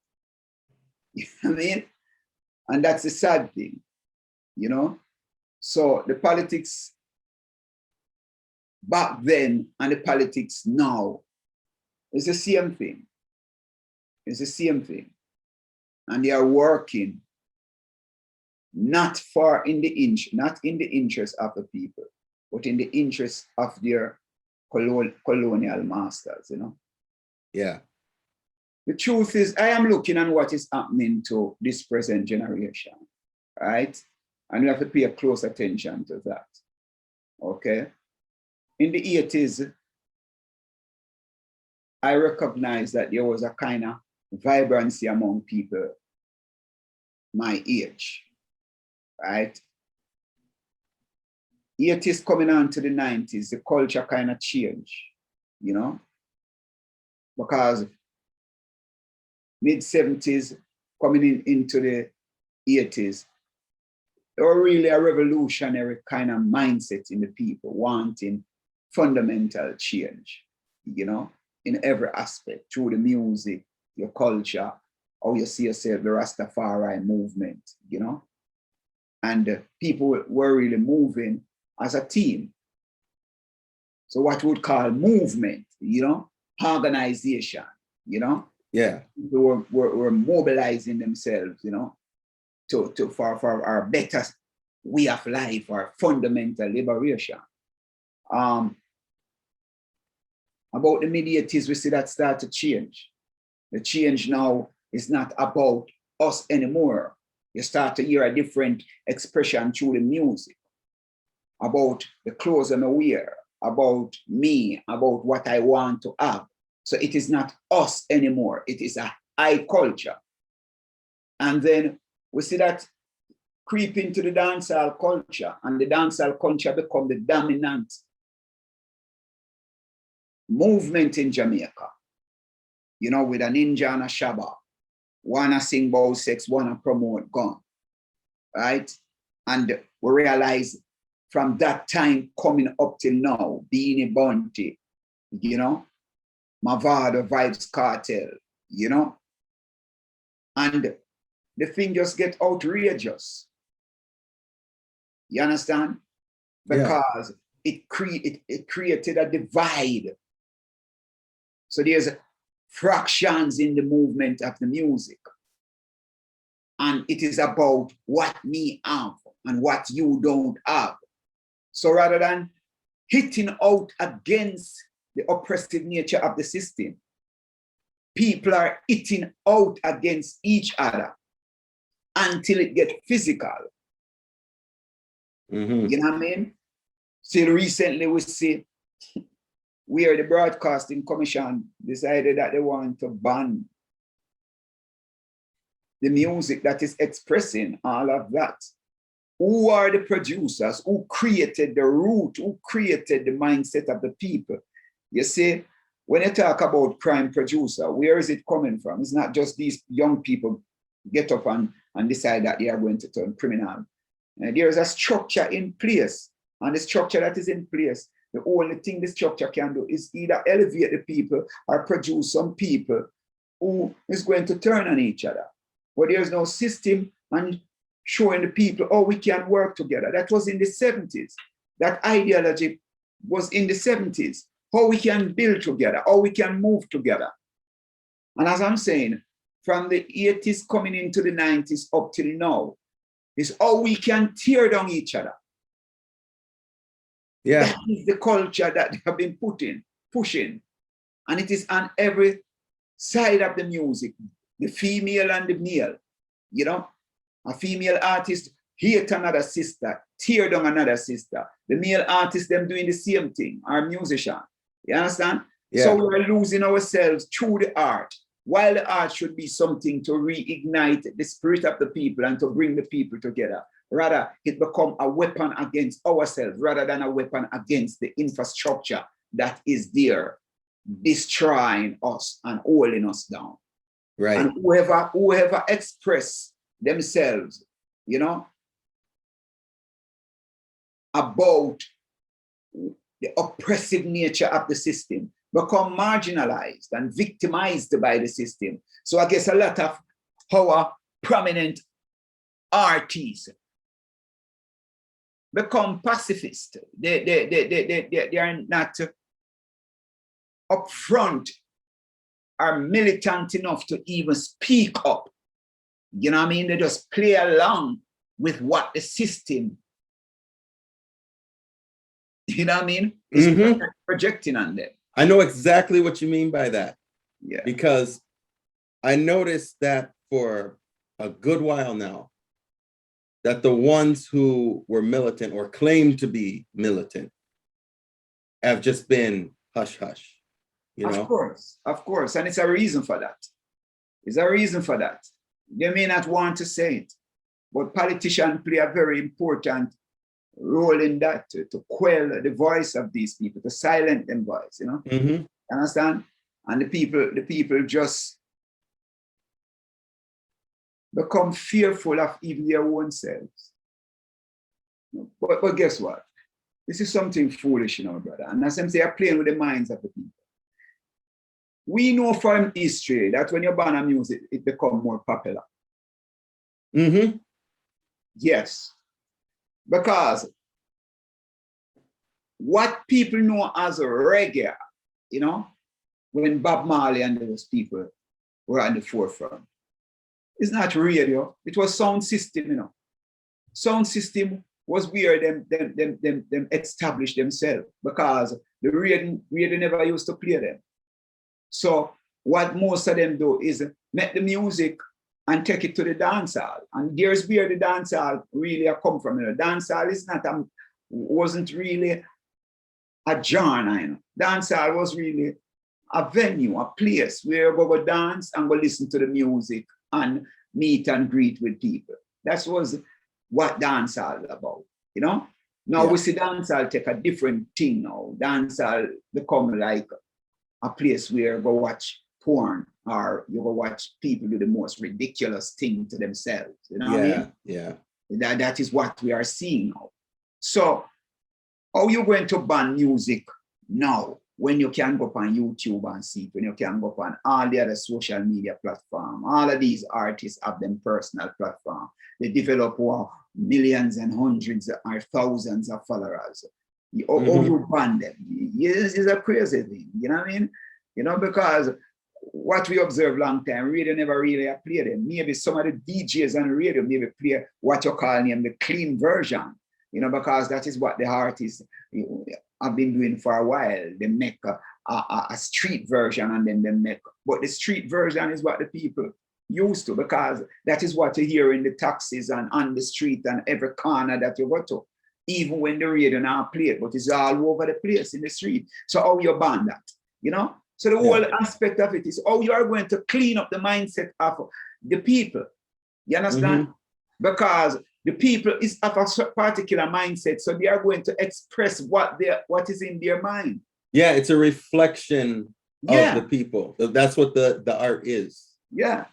You know what I mean? And that's the sad thing, you know? So the politics back then and the politics now is the same thing. It's the same thing. And they are working not in the interest of the people, but in the interest of their colonial masters, you know? Yeah. The truth is, I am looking at what is happening to this present generation, right? And we have to pay close attention to that, okay? In the 80s, I recognized that there was a kind of vibrancy among people my age, right? 80s coming on to the 90s, the culture kind of changed, you know? Because mid-70s coming into the 80s, there was really a revolutionary kind of mindset in the people wanting fundamental change, you know, in every aspect, through the music, your culture, how you see yourself, the Rastafari movement, you know? And people were really moving as a team. So what we would call movement, you know, organization, you know? Yeah. People were mobilizing themselves, you know, for our better way of life, our fundamental liberation. About the mid-80s, we see that start to change. The change now is not about us anymore. You start to hear a different expression through the music, about the clothes I'm wear, about me, about what I want to have. So it is not us anymore. It is a I culture. And then we see that creep into the dancehall culture, and the dancehall culture become the dominant movement in Jamaica. You know, with a ninja and a shabba, wanna sing about sex, wanna promote gun, right? And we realize from that time coming up till now, Beanie Bunty, you know, Mavado Vibes Cartel, you know, and the thing just get outrageous. You understand? Because it created a divide. So there's fractions in the movement of the music. And it is about what me have and what you don't have. So rather than hitting out against the oppressive nature of the system, people are hitting out against each other until it gets physical. Mm-hmm. You know what I mean? Still recently we see where the Broadcasting Commission decided that they want to ban the music that is expressing all of that. Who are the producers? Who created the root? Who created the mindset of the people? You see, when you talk about crime producer, where is it coming from? It's not just these young people get up and decide that they are going to turn criminal. There is a structure in place, and the structure that is in place, the only thing the structure can do is either elevate the people or produce some people who is going to turn on each other. But there's no system and showing the people, oh, we can work together. That was in the 70s. That ideology was in the 70s. How we can build together, how we can move together. And as I'm saying, from the 80s coming into the 90s up till now, is how we can tear down each other. Yeah. That is the culture that they have been pushing. And it is on every side of the music, the female and the male. You know, a female artist hate another sister, tear down another sister. The male artist, them doing the same thing, our musician. You understand? Yeah. So we're losing ourselves through the art, while the art should be something to reignite the spirit of the people and to bring the people together. Rather, it become a weapon against ourselves rather than a weapon against the infrastructure that is there, destroying us and holding us down. Right. And whoever express themselves, you know, about the oppressive nature of the system become marginalized and victimized by the system. So I guess a lot of our prominent artists become pacifist. They are not upfront or militant enough to even speak up. You know what I mean? They just play along with what the system, you know what I mean, is projecting on them. I know exactly what you mean by that. Yeah. Because I noticed that for a good while now, that the ones who were militant or claimed to be militant have just been hush hush. You know? Of course. And it's a reason for that. It's a reason for that. They may not want to say it, but politicians play a very important role in that to quell the voice of these people, to silence them voice, you know? Mm-hmm. Understand? And the people just become fearful of even their own selves. But guess what? This is something foolish, you know, brother. And as I'm saying, they're playing with the minds of the people. We know from history that when you ban a music, it becomes more popular. Mm-hmm. Yes. Because what people know as reggae, you know, when Bob Marley and those people were at the forefront, it's not radio, it was sound system, you know. Sound system was where them established themselves, because the radio never used to play them. So what most of them do is make the music and take it to the dance hall. And there's where the dance hall really come from. You know, dance hall is wasn't really a genre. You know. Dance hall was really a venue, a place where we go dance and go listen to the music and meet and greet with people. That was what dance hall is about, you know? Now we see dance hall take a different thing now. Dance hall become like a place where you go watch porn, or you go watch people do the most ridiculous thing to themselves. You know what I mean? Yeah. That is what we are seeing now. So how you going to ban music now when you can go up on YouTube and see it, when you can go up on all the other social media platforms? All of these artists have them personal platform. They develop millions and hundreds or thousands of followers. How you ban them? Yes, it's a crazy thing. You know what I mean? You know, because what we observe long time, radio never really play them. Maybe some of the DJs on the radio maybe play what you call them the clean version, you know, because that is what the artists have been doing for a while. They make a street version and then they make, but the street version is what the people used to, because that is what you hear in the taxis and on the street and every corner that you go to. Even when the radio now play it, but it's all over the place in the street. So how you ban that, you know? So the whole aspect of it is how you are going to clean up the mindset of the people. You understand? Because the people is of a particular mindset, so they are going to express what is in their mind. Yeah, it's a reflection of the people. That's what the art is. Yeah.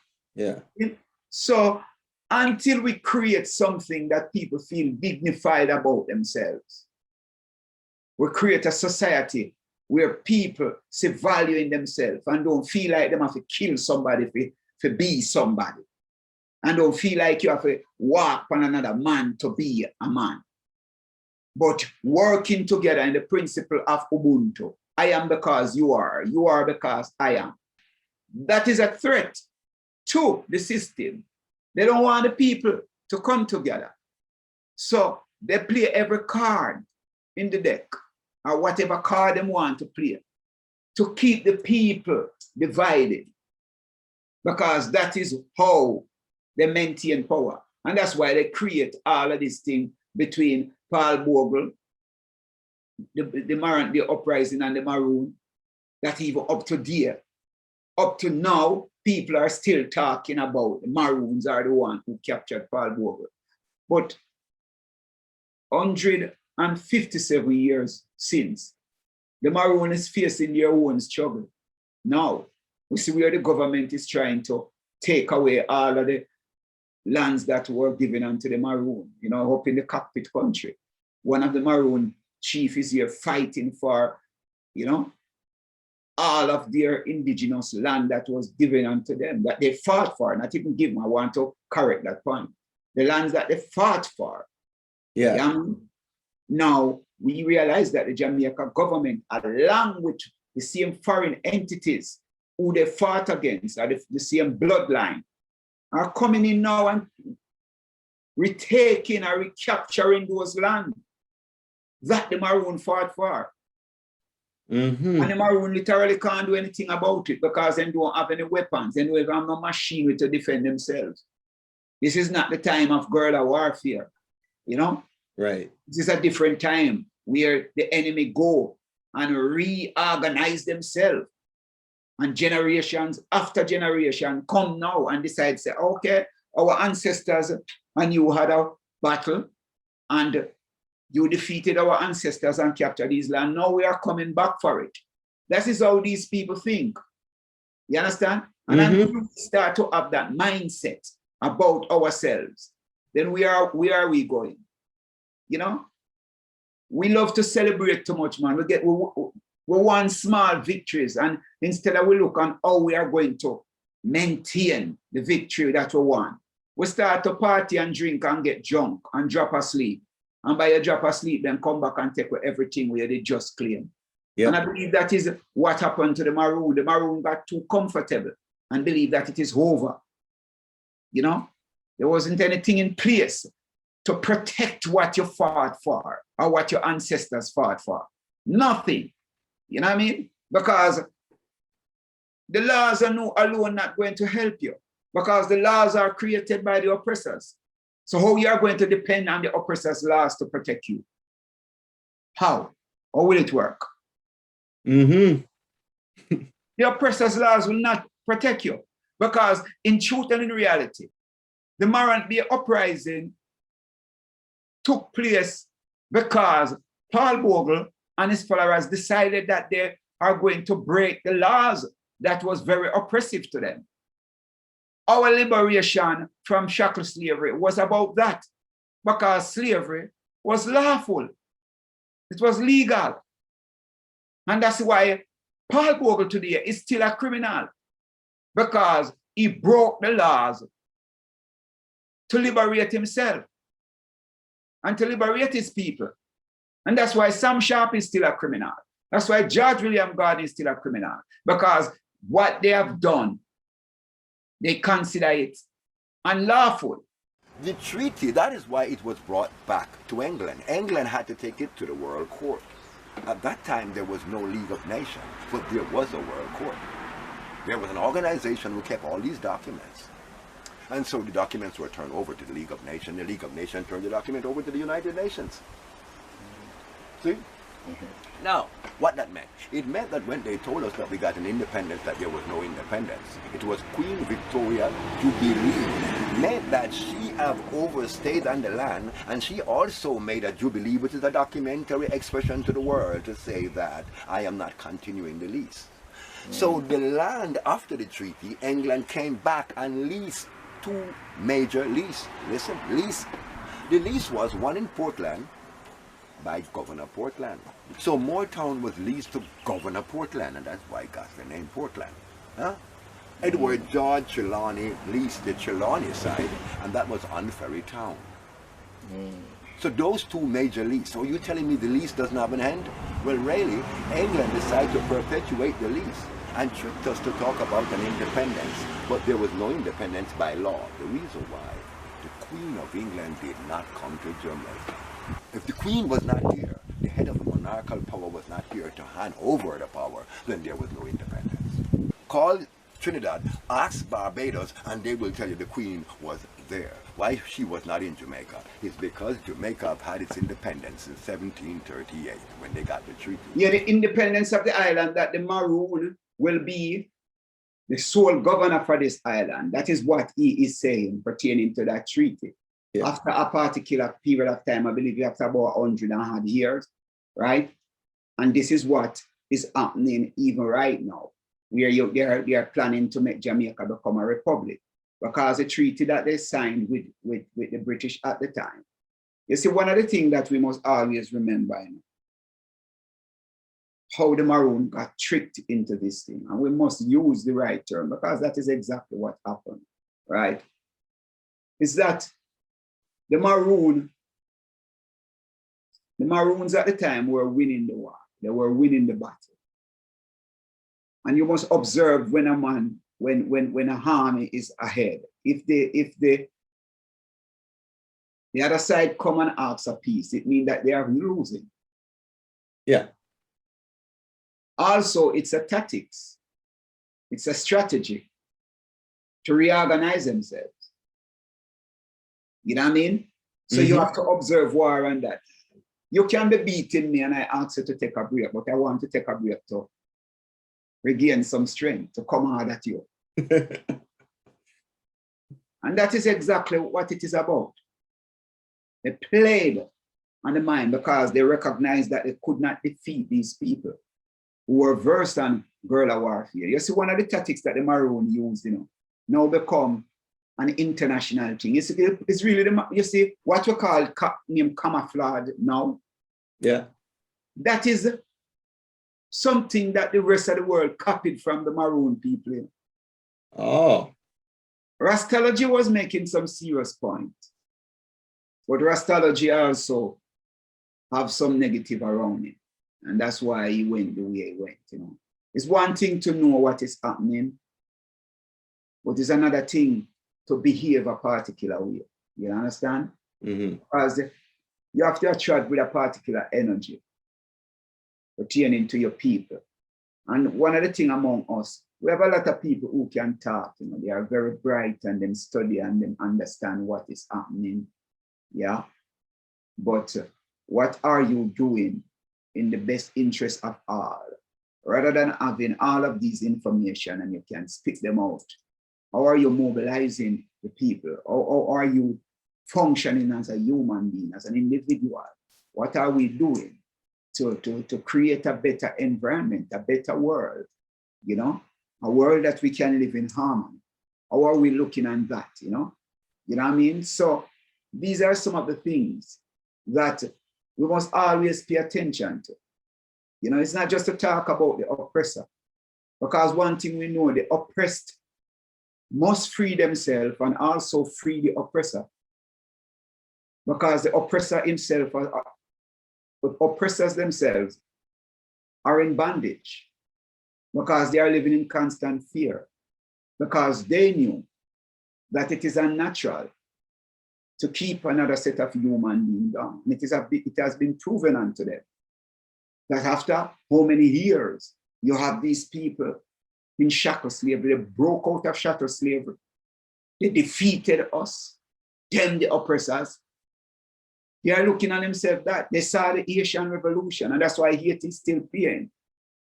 So until we create something that people feel dignified about themselves, we create a society where people see value in themselves and don't feel like they have to kill somebody to be somebody, and don't feel like you have to walk on another man to be a man, but working together in the principle of Ubuntu. I am because you are because I am. That is a threat to the system. They don't want the people to come together. So they play every card in the deck, or whatever card they want to play, to keep the people divided, because that is how they maintain power. And that's why they create all of this thing between Paul Bogle, the Morant Bay Uprising and the Maroon, that even up to there, up to now, people are still talking about the Maroons are the one who captured Paul Bogle. But 157 years since, the Maroon is facing their own struggle. Now, we see where the government is trying to take away all of the lands that were given unto the Maroon, you know, up in the cockpit country. One of the Maroon chief is here fighting for, you know, all of their indigenous land that was given unto them, that they fought for, not even give them. I want to correct that point. The lands that they fought for. Yeah. Now, we realize that the Jamaica government, along with the same foreign entities who they fought against, are the same bloodline, are coming in now and retaking or recapturing those lands that the Maroon fought for. Mm-hmm. And the Maroon literally can't do anything about it because they don't have any weapons, they don't have no machinery to defend themselves. This is not the time of guerrilla warfare, you know? Right. This is a different time where the enemy go and reorganize themselves. And generations after generation come now and decide, say, okay, our ancestors and you had a battle and you defeated our ancestors and captured these land. Now we are coming back for it. That is how these people think. You understand? And then we start to have that mindset about ourselves. Then where are we going? You know? We love to celebrate too much, man. We want small victories, and instead of we look on how we are going to maintain the victory that we want, we start to party and drink and get drunk and drop asleep. And by a drop asleep, then come back and take everything where they just claim. Yep. And I believe that is what happened to the Maroon. The Maroon got too comfortable and believe that it is over. You know, there wasn't anything in place to protect what you fought for or what your ancestors fought for. Nothing. You know what I mean? Because the laws are alone not going to help you, because the laws are created by the oppressors. So how you are going to depend on the oppressors' laws to protect you? How? How will it work? The oppressors' laws will not protect you, because in truth and in reality, the Morant Bay Uprising took place because Paul Bogle and his followers decided that they are going to break the laws that was very oppressive to them. Our liberation from chattel slavery was about that, because slavery was lawful. It was legal. And that's why Paul Bogle today is still a criminal, because he broke the laws to liberate himself and to liberate his people. And that's why Sam Sharp is still a criminal. That's why George William Gordon is still a criminal, because what they have done, they consider it unlawful. The treaty, that is why it was brought back to England. England had to take it to the World Court. At that time, there was no League of Nations, but there was a World Court. There was an organization who kept all these documents. And so the documents were turned over to the League of Nations. The League of Nations turned the document over to the United Nations. See? Now, what that meant? It meant that when they told us that we got an independence, that there was no independence. It was Queen Victoria Jubilee, meant that she have overstayed on the land, and she also made a jubilee, which is a documentary expression to the world to say that I am not continuing the lease. So the land after the treaty, England came back and leased two major leases. Listen, lease. The lease was one in Portland, by Governor Portland. So Moortown was leased to Governor Portland, and that's why it got the name Portland. Huh? Edward George Trelawney leased the Trelawney side, and that was on Ferry Town. So those two major leases. So you telling me the lease doesn't have an end? Well, really, England decided to perpetuate the lease and tricked us to talk about an independence, but there was no independence by law. The reason why, the Queen of England did not come to Jamaica. If the Queen was not here, the head of the monarchical power was not here to hand over the power, then there was no independence. Call Trinidad, ask Barbados, and they will tell you the Queen was there. Why she was not in Jamaica is because Jamaica had its independence in 1738 when they got the treaty. Yeah, the independence of the island, that the Maroon will be the sole governor for this island. That is what he is saying pertaining to that treaty. Yeah. After a particular period of time, I believe after about 100 years, right? And this is what is happening even right now, where they are planning to make Jamaica become a republic, because the treaty that they signed with the British at the time. You see, one of the things that we must always remember, how the Maroon got tricked into this thing. And we must use the right term, because that is exactly what happened, right? Is that the Maroons at the time were winning the war. They were winning the battle. And you must observe when a man, when an army is ahead, if the other side come and ask a peace, it means that they are losing. Yeah. Also, it's a tactics. It's a strategy to reorganize themselves. You know what I mean? So you have to observe war and that. You can be beating me and I ask you to take a break, but I want to take a break to regain some strength, to come hard at you. And that is exactly what it is about. They played on the mind because they recognized that they could not defeat these people who were versed on guerrilla warfare. You see, one of the tactics that the Maroon used, now become an international thing. It's really, you see, what we call camouflage now. Yeah. That is something that the rest of the world copied from the Maroon people. Oh. Rastology was making some serious points, but Rastology also have some negative around it. And that's why he went the way he went, It's one thing to know what is happening, but it's another thing to behave a particular way. You understand? Because you have to attract with a particular energy pertaining to your people. And one of the things among us, we have a lot of people who can talk, they are very bright and then study and then understand what is happening. Yeah. But what are you doing in the best interest of all, rather than having all of these information and you can spit them out? How are you mobilizing the people? How are you functioning as a human being, as an individual? What are we doing to create a better environment, a better world, a world that we can live in harmony? How are we looking at that, You know what I mean? So these are some of the things that we must always pay attention to. It's not just to talk about the oppressor, because one thing we know, the oppressed must free themselves and also free the oppressor, because the oppressor himself, the oppressors themselves are in bondage, because they are living in constant fear, because they knew that it is unnatural to keep another set of human beings down. And it has been proven unto them that after how many years you have these people in shackle slavery, they broke out of shackle slavery. They defeated us, them the oppressors. They are looking at themselves that they saw the Haitian Revolution, and that's why Haiti is still paying.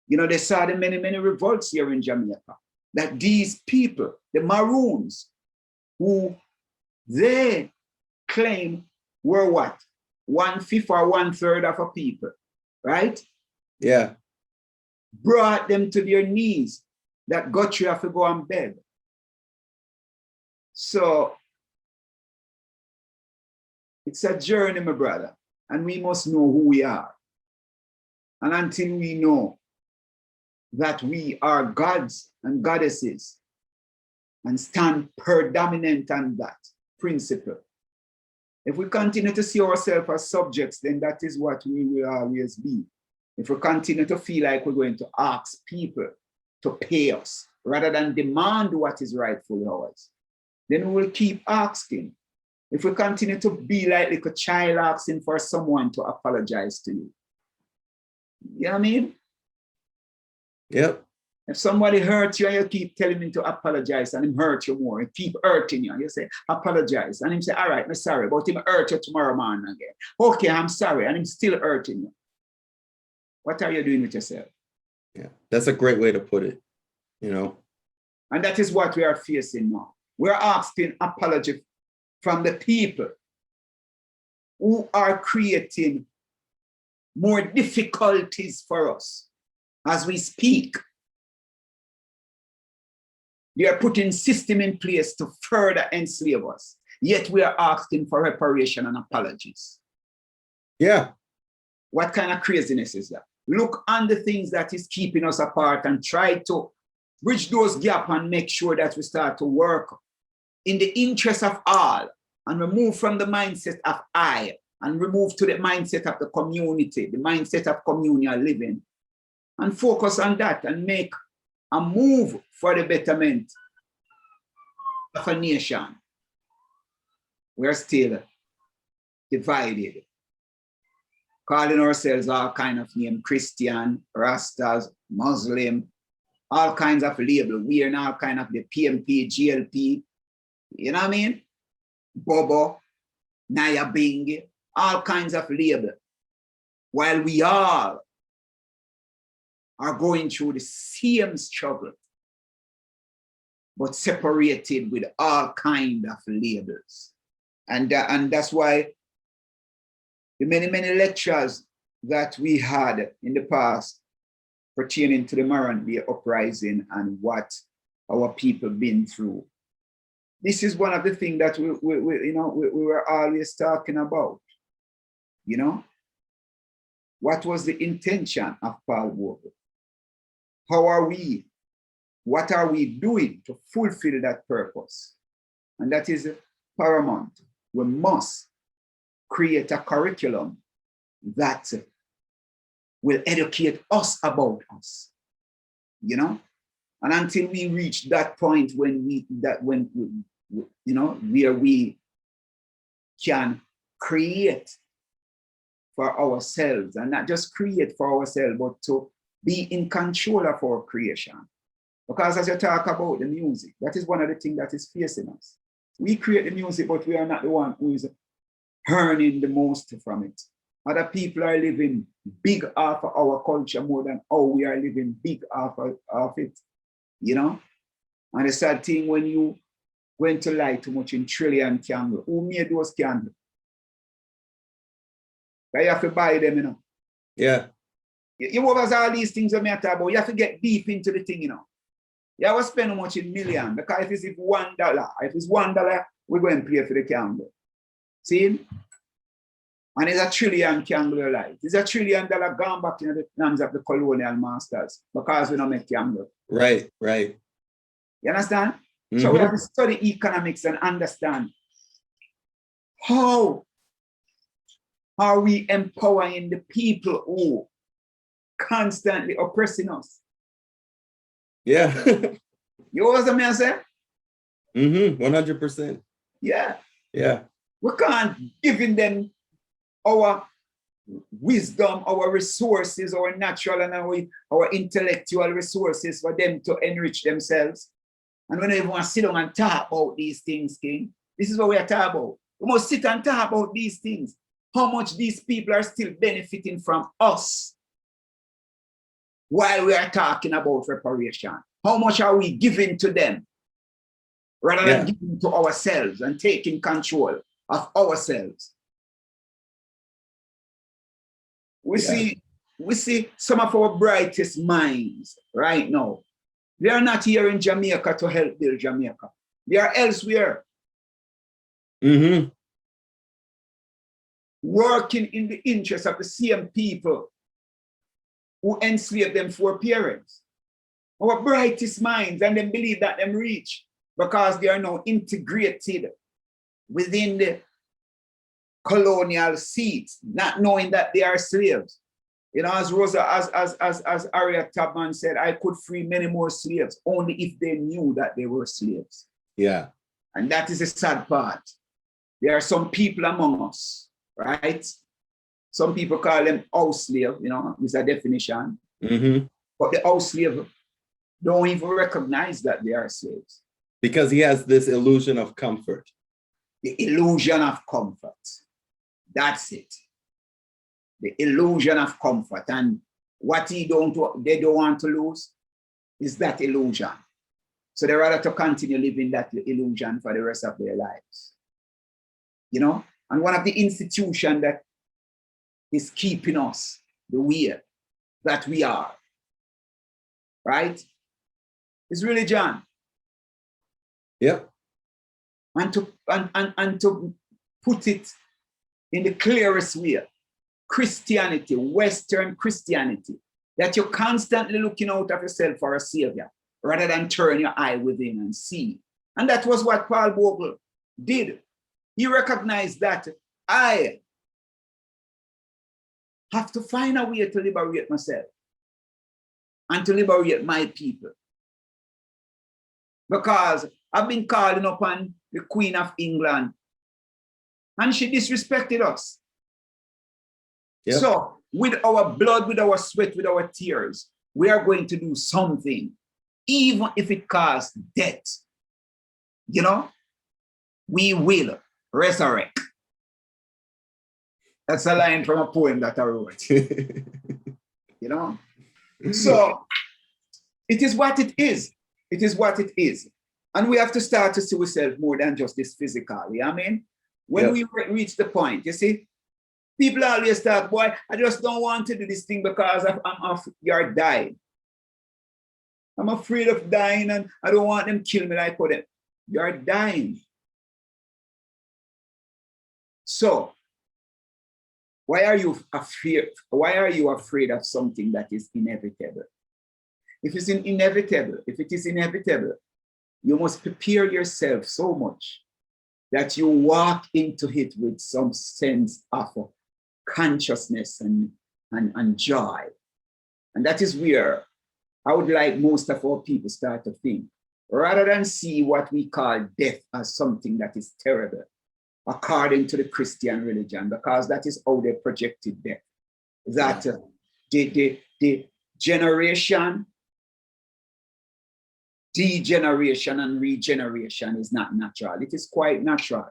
They saw the many, many revolts here in Jamaica. That these people, the Maroons, who they claim were what? 1/5 or 1/3 of a people, right? Yeah. Brought them to their knees, that got you have to go and beg. So it's a journey, my brother, and we must know who we are. And until we know that we are gods and goddesses and stand predominant on that principle, if we continue to see ourselves as subjects, then that is what we will always be. If we continue to feel like we're going to ask people to pay us rather than demand what is rightfully ours, then we will keep asking. If we continue to be like a child asking for someone to apologize to you, you know what I mean? Yep. If somebody hurt you and you keep telling him to apologize and him hurt you more, he keep hurting you, and you say, apologize. And him say, all right, I'm sorry, but him hurt you tomorrow morning again. Okay, I'm sorry, and him still hurting you. What are you doing with yourself? Yeah, that's a great way to put it, you know. And that is what we are facing now. We're asking apology from the people who are creating more difficulties for us as we speak. They are putting system in place to further enslave us. Yet we are asking for reparation and apologies. Yeah. What kind of craziness is that? Look on the things that is keeping us apart and try to bridge those gaps and make sure that we start to work in the interest of all and remove from the mindset of I and remove to the mindset of the community, the mindset of communal living, and focus on that and make a move for the betterment of a nation. We're still divided, calling ourselves all kinds of names, Christian, Rastas, Muslim, all kinds of labels. We are now kind of the PMP, GLP, you know what I mean? Bobo, Naya Bing, all kinds of labels. While we all are going through the same struggle, but separated with all kinds of labels. And that's why the many lectures that we had in the past pertaining to the Morant Bay Uprising and what our people been through. This is one of the things that we were always talking about. You know, what was the intention of Paul Bogle? How are we? What are we doing to fulfill that purpose? And that is paramount. We must create a curriculum that will educate us about us, you know? And until we reach that point where we can create for ourselves, and not just create for ourselves, but to be in control of our creation. Because as you talk about the music, that is one of the things that is facing us. We create the music, but we are not the one who is earning the most from it. Other people are living big off of our culture more than how we are living big off of it, you know? And the sad thing, when you went to lie too much in trillion candles, who made those candles? You have to buy them, you know? Yeah. You always all these things that matter about. You have to get deep into the thing, you know. You have to spend how much in million, because if it's $1, we're going to pay for the candle. See? And it's a trillion candle light. It's $1 trillion gone back in the hands of the colonial masters because we don't make candle. Right, right. You understand? Mm-hmm. So we have to study economics and understand how are we empowering the people who constantly oppressing us. Yeah. You know what I say? 100%. Yeah. Yeah. We can't give them our wisdom, our resources, our natural and our intellectual resources for them to enrich themselves. And when they want to sit down and talk about these things, King, this is what we are talking about. We must sit and talk about these things. How much these people are still benefiting from us while we are talking about reparation. How much are we giving to them rather than giving to ourselves and taking control of ourselves? We see some of our brightest minds right now. They are not here in Jamaica to help build Jamaica. They are elsewhere. Working in the interest of the same people who enslaved them for parents. Our brightest minds, and then believe that them reach because they are now integrated within the colonial seats, not knowing that they are slaves. You know, as Harriet Tubman said, I could free many more slaves only if they knew that they were slaves. Yeah. And that is the sad part. There are some people among us, right? Some people call them house slave, you know, is a definition. But the house slave don't even recognize that they are slaves. Because he has this illusion of comfort. The illusion of comfort. That's it. The illusion of comfort. And what they don't want to lose is that illusion. So they rather to continue living that illusion for the rest of their lives. You know? And one of the institutions that is keeping us the way that we are, right, is religion. Yep. And to put it in the clearest way, Christianity, Western Christianity, that you're constantly looking out of yourself for a savior rather than turn your eye within and see. And that was what Paul Bogle did. He recognized that I have to find a way to liberate myself and to liberate my people. Because I've been calling upon the Queen of England and she disrespected us. Yep. So with our blood, with our sweat, with our tears, we are going to do something, even if it costs death. You know, we will resurrect. That's a line from a poem that I wrote. You know? So it is what it is. It is what it is. And we have to start to see ourselves more than just this physically. I mean, when we reach the point, you see, people always talk, boy, I just don't want to do this thing because you're dying. I'm afraid of dying and I don't want them to kill me like them. You're dying. So, why are you afraid? Why are you afraid of something that is inevitable? If it's inevitable, if it is inevitable, you must prepare yourself so much that you walk into it with some sense of consciousness and joy. And that is where I would like most of our people start to think, rather than see what we call death as something that is terrible, according to the Christian religion, because that is how they projected death. That the generation, degeneration and regeneration is not natural. It is quite natural.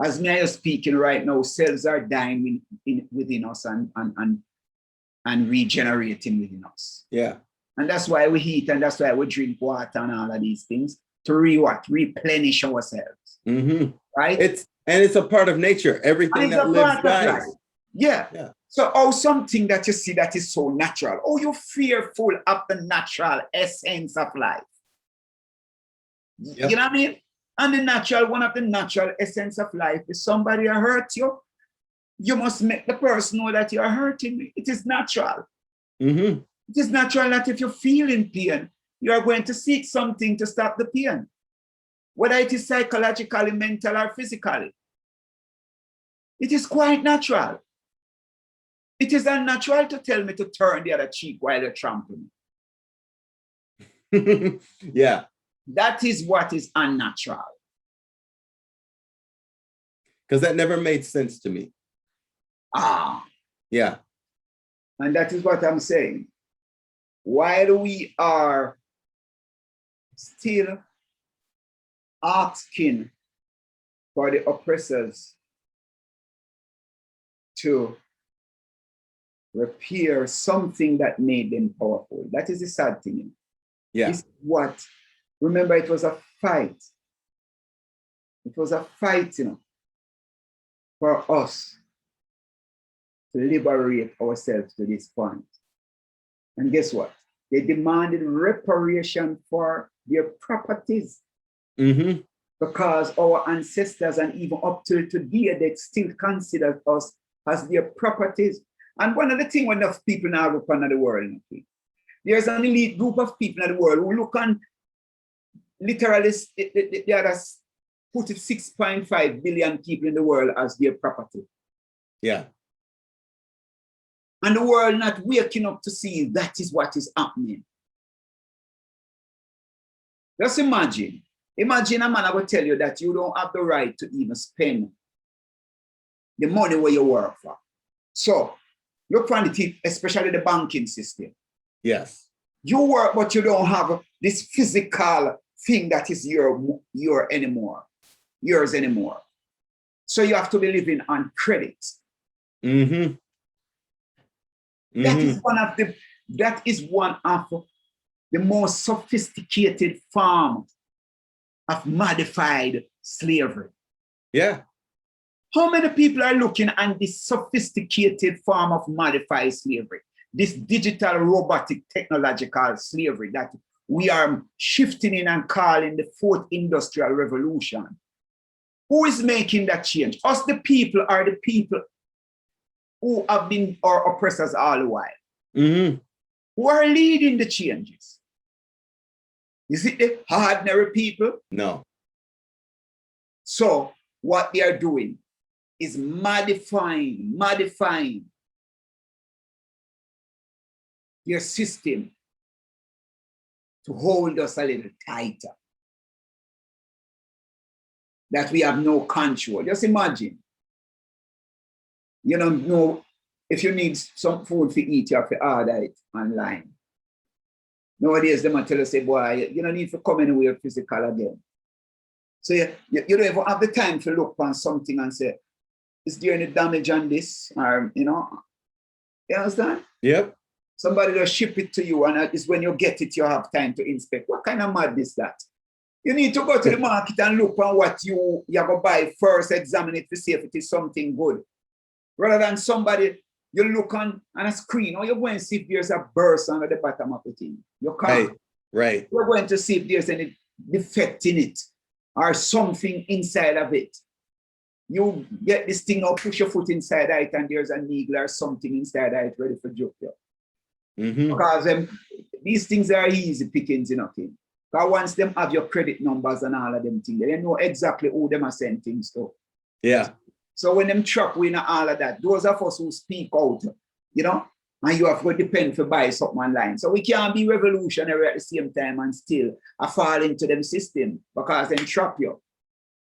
As me are speaking right now, cells are dying within us and regenerating within us. Yeah. And that's why we eat and that's why we drink water and all of these things to replenish ourselves. Mm-hmm. Right? It's a part of nature. Everything that lives dies. Yeah. So something that you see that is so natural. Oh, you're fearful of the natural essence of life. Yep. You know what I mean? And one of the natural essence of life is somebody hurt you. You must make the person know that you're hurting me. It is natural. Mm-hmm. It is natural that if you're feeling pain, you are going to seek something to stop the pain. Whether it is psychologically, mental, or physically. It is quite natural. It is unnatural to tell me to turn the other cheek while you're trampling. Yeah. That is what is unnatural. Because that never made sense to me. Yeah. And that is what I'm saying. While we are still asking for the oppressors to repair something that made them powerful. That is the sad thing. Yeah. This is what, remember, it was a fight. It was a fight, for us to liberate ourselves to this point. And guess what? They demanded reparation for their properties. Mm-hmm. Because our ancestors and even up to today, they still consider us as their properties. And one of the things when enough people now look on the world, there's an elite group of people in the world who look on literally the other 6.5 billion people in the world as their property. Yeah. And the world not waking up to see that is what is happening. Just imagine a man I will tell you that you don't have the right to even spend the money where you work for. So look for the tip, especially the banking system. Yes. You work, but you don't have this physical thing that is yours anymore. So you have to be living on credit. Mm-hmm. That is one of the most sophisticated form of modified slavery. Yeah. How many people are looking at this sophisticated form of modified slavery, this digital, robotic, technological slavery that we are shifting in and calling the fourth industrial revolution? Who is making that change? Us, the people, are the people who have been our oppressors all the while. Mm-hmm. Who are leading the changes? Is it the ordinary people? No. So what they are doing is modifying their system to hold us a little tighter. That we have no control. Just imagine. You don't know if you need some food to eat, you have to order it online. Nowadays, they might tell us, say, boy, you don't need to come anywhere physical again. So you don't even have the time to look on something and say, is there any damage on this? Or, you understand? Yep. Somebody will ship it to you, and it's when you get it, you have time to inspect. What kind of madness is that? You need to go to the market and look on what you're going to buy first, examine it to see if it is something good. Rather than somebody, you look on a screen, or you're going to see if there's a burst under the bottom of the thing. You can't. Right. You're going to see if there's any defect in it or something inside of it. You get this thing, or push your foot inside it, and there's a needle or something inside it ready for joke you. Mm-hmm. Because these things are easy pickings, Because once them have your credit numbers and all of them things, they know exactly who them are sending things to. Yeah. So when them trap we know all of that, those of us who speak out, and you have to depend to buy something online. So we can't be revolutionary at the same time and still fall into them system because them trap you.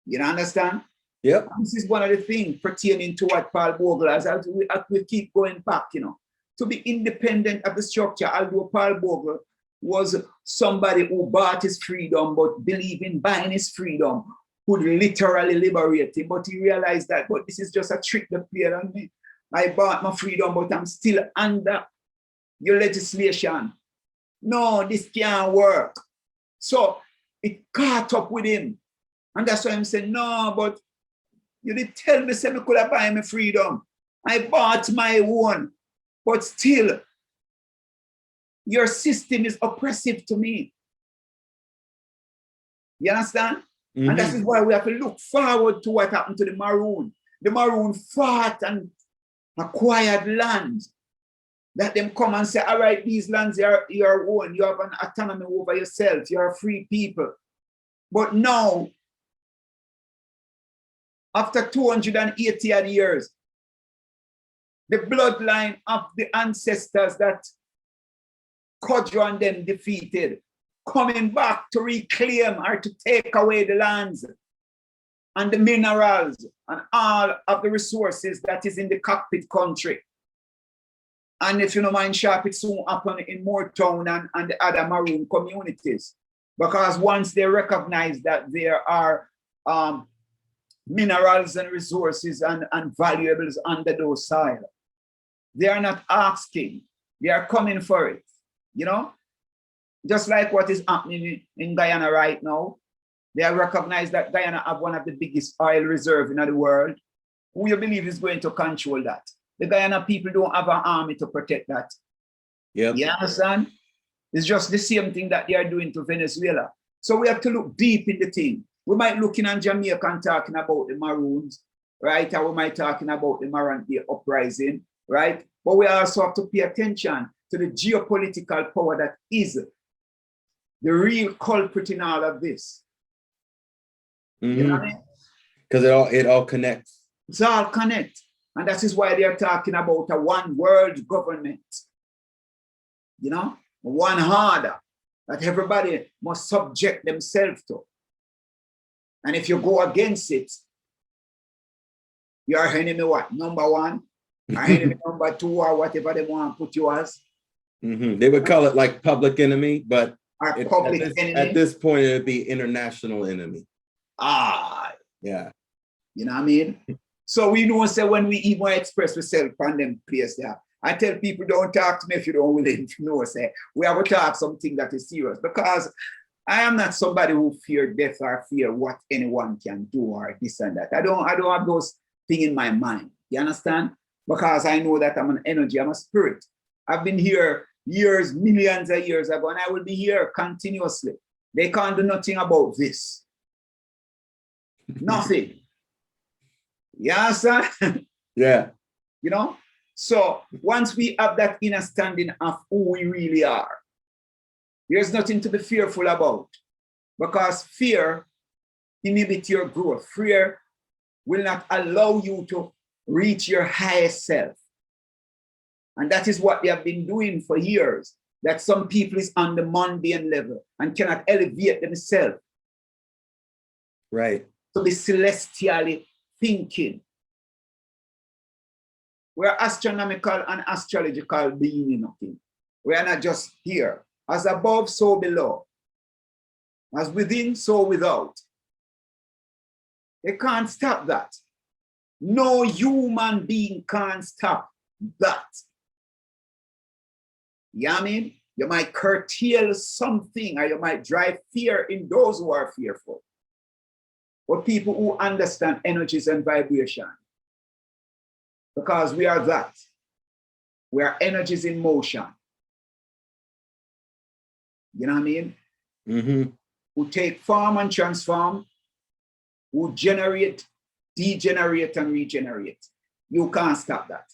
You understand? Yep. And this is one of the things pertaining to what Paul Bogle has, as we keep going back, to be independent of the structure. Although Paul Bogle was somebody who bought his freedom, but believed in buying his freedom could literally liberate him. But he realized that, but this is just a trick that played on me. I bought my freedom, but I'm still under your legislation. No, this can't work. So it caught up with him. And that's why I'm saying, no, but you did tell me, say me could have buy my freedom. I bought my own, but still, your system is oppressive to me. You understand? Mm-hmm. And that is why we have to look forward to what happened to the Maroon. The Maroon fought and acquired lands. That them come and say, all right, these lands are your own. You have an autonomy over yourself. You're a free people. But now, after 280 years, the bloodline of the ancestors that Kodjo and them defeated, coming back to reclaim or to take away the lands and the minerals and all of the resources that is in the cockpit country. And if you don't mind sharp, it soon happen in Moortown and the other Maroon communities. Because once they recognize that there are minerals and resources and valuables under those soil, they are not asking, they are coming for it. Just like what is happening in Guyana right now. They have recognized that Guyana have one of the biggest oil reserves in the world. Who you believe is going to control that? The Guyana people don't have an army to protect that. Yep. You understand? It's just the same thing that they are doing to Venezuela. So we have to look deep in the thing. We might look in Jamaica and talking about the Maroons, right? Or we might talking about the Morant Bay Uprising, right? But we also have to pay attention to the geopolitical power that is the real culprit in all of this. Mm-hmm. You know what I mean? Because it all connects. It's all connect. And that is why they are talking about a one world government. One harder that everybody must subject themselves to. And if you go against it, you're enemy what? Number one, or enemy number two, or whatever they want to put you as. They would call it like public enemy, but Our public enemy. At this point, it would be international enemy. Yeah. You know what I mean? So we know, say, when we even express ourselves on them place there, I tell people, don't talk to me if you don't willing to know, say, we have to talk something that is serious, because I am not somebody who fear death or fear what anyone can do or this and that. I don't have those things in my mind. You understand? Because I know that I'm an energy, I'm a spirit. I've been here years, millions of years ago, and I will be here continuously. They can't do nothing about this. Nothing. You understand? Yeah. You know? So once we have that understanding of who we really are, there's nothing to be fearful about, because fear inhibits your growth. Fear will not allow you to reach your highest self. And that is what they have been doing for years, that some people is on the mundane level and cannot elevate themselves. Right. To be celestially thinking. We're astronomical and astrological being, nothing. We are not just here. As above, so below. As within, so without. They can't stop that. No human being can't stop that. You know what I mean? You might curtail something, or you might drive fear in those who are fearful. But people who understand energies and vibration, because we are that. We are energies in motion. You know what I mean? Who take form and transform, who generate, degenerate, and regenerate. You can't stop that.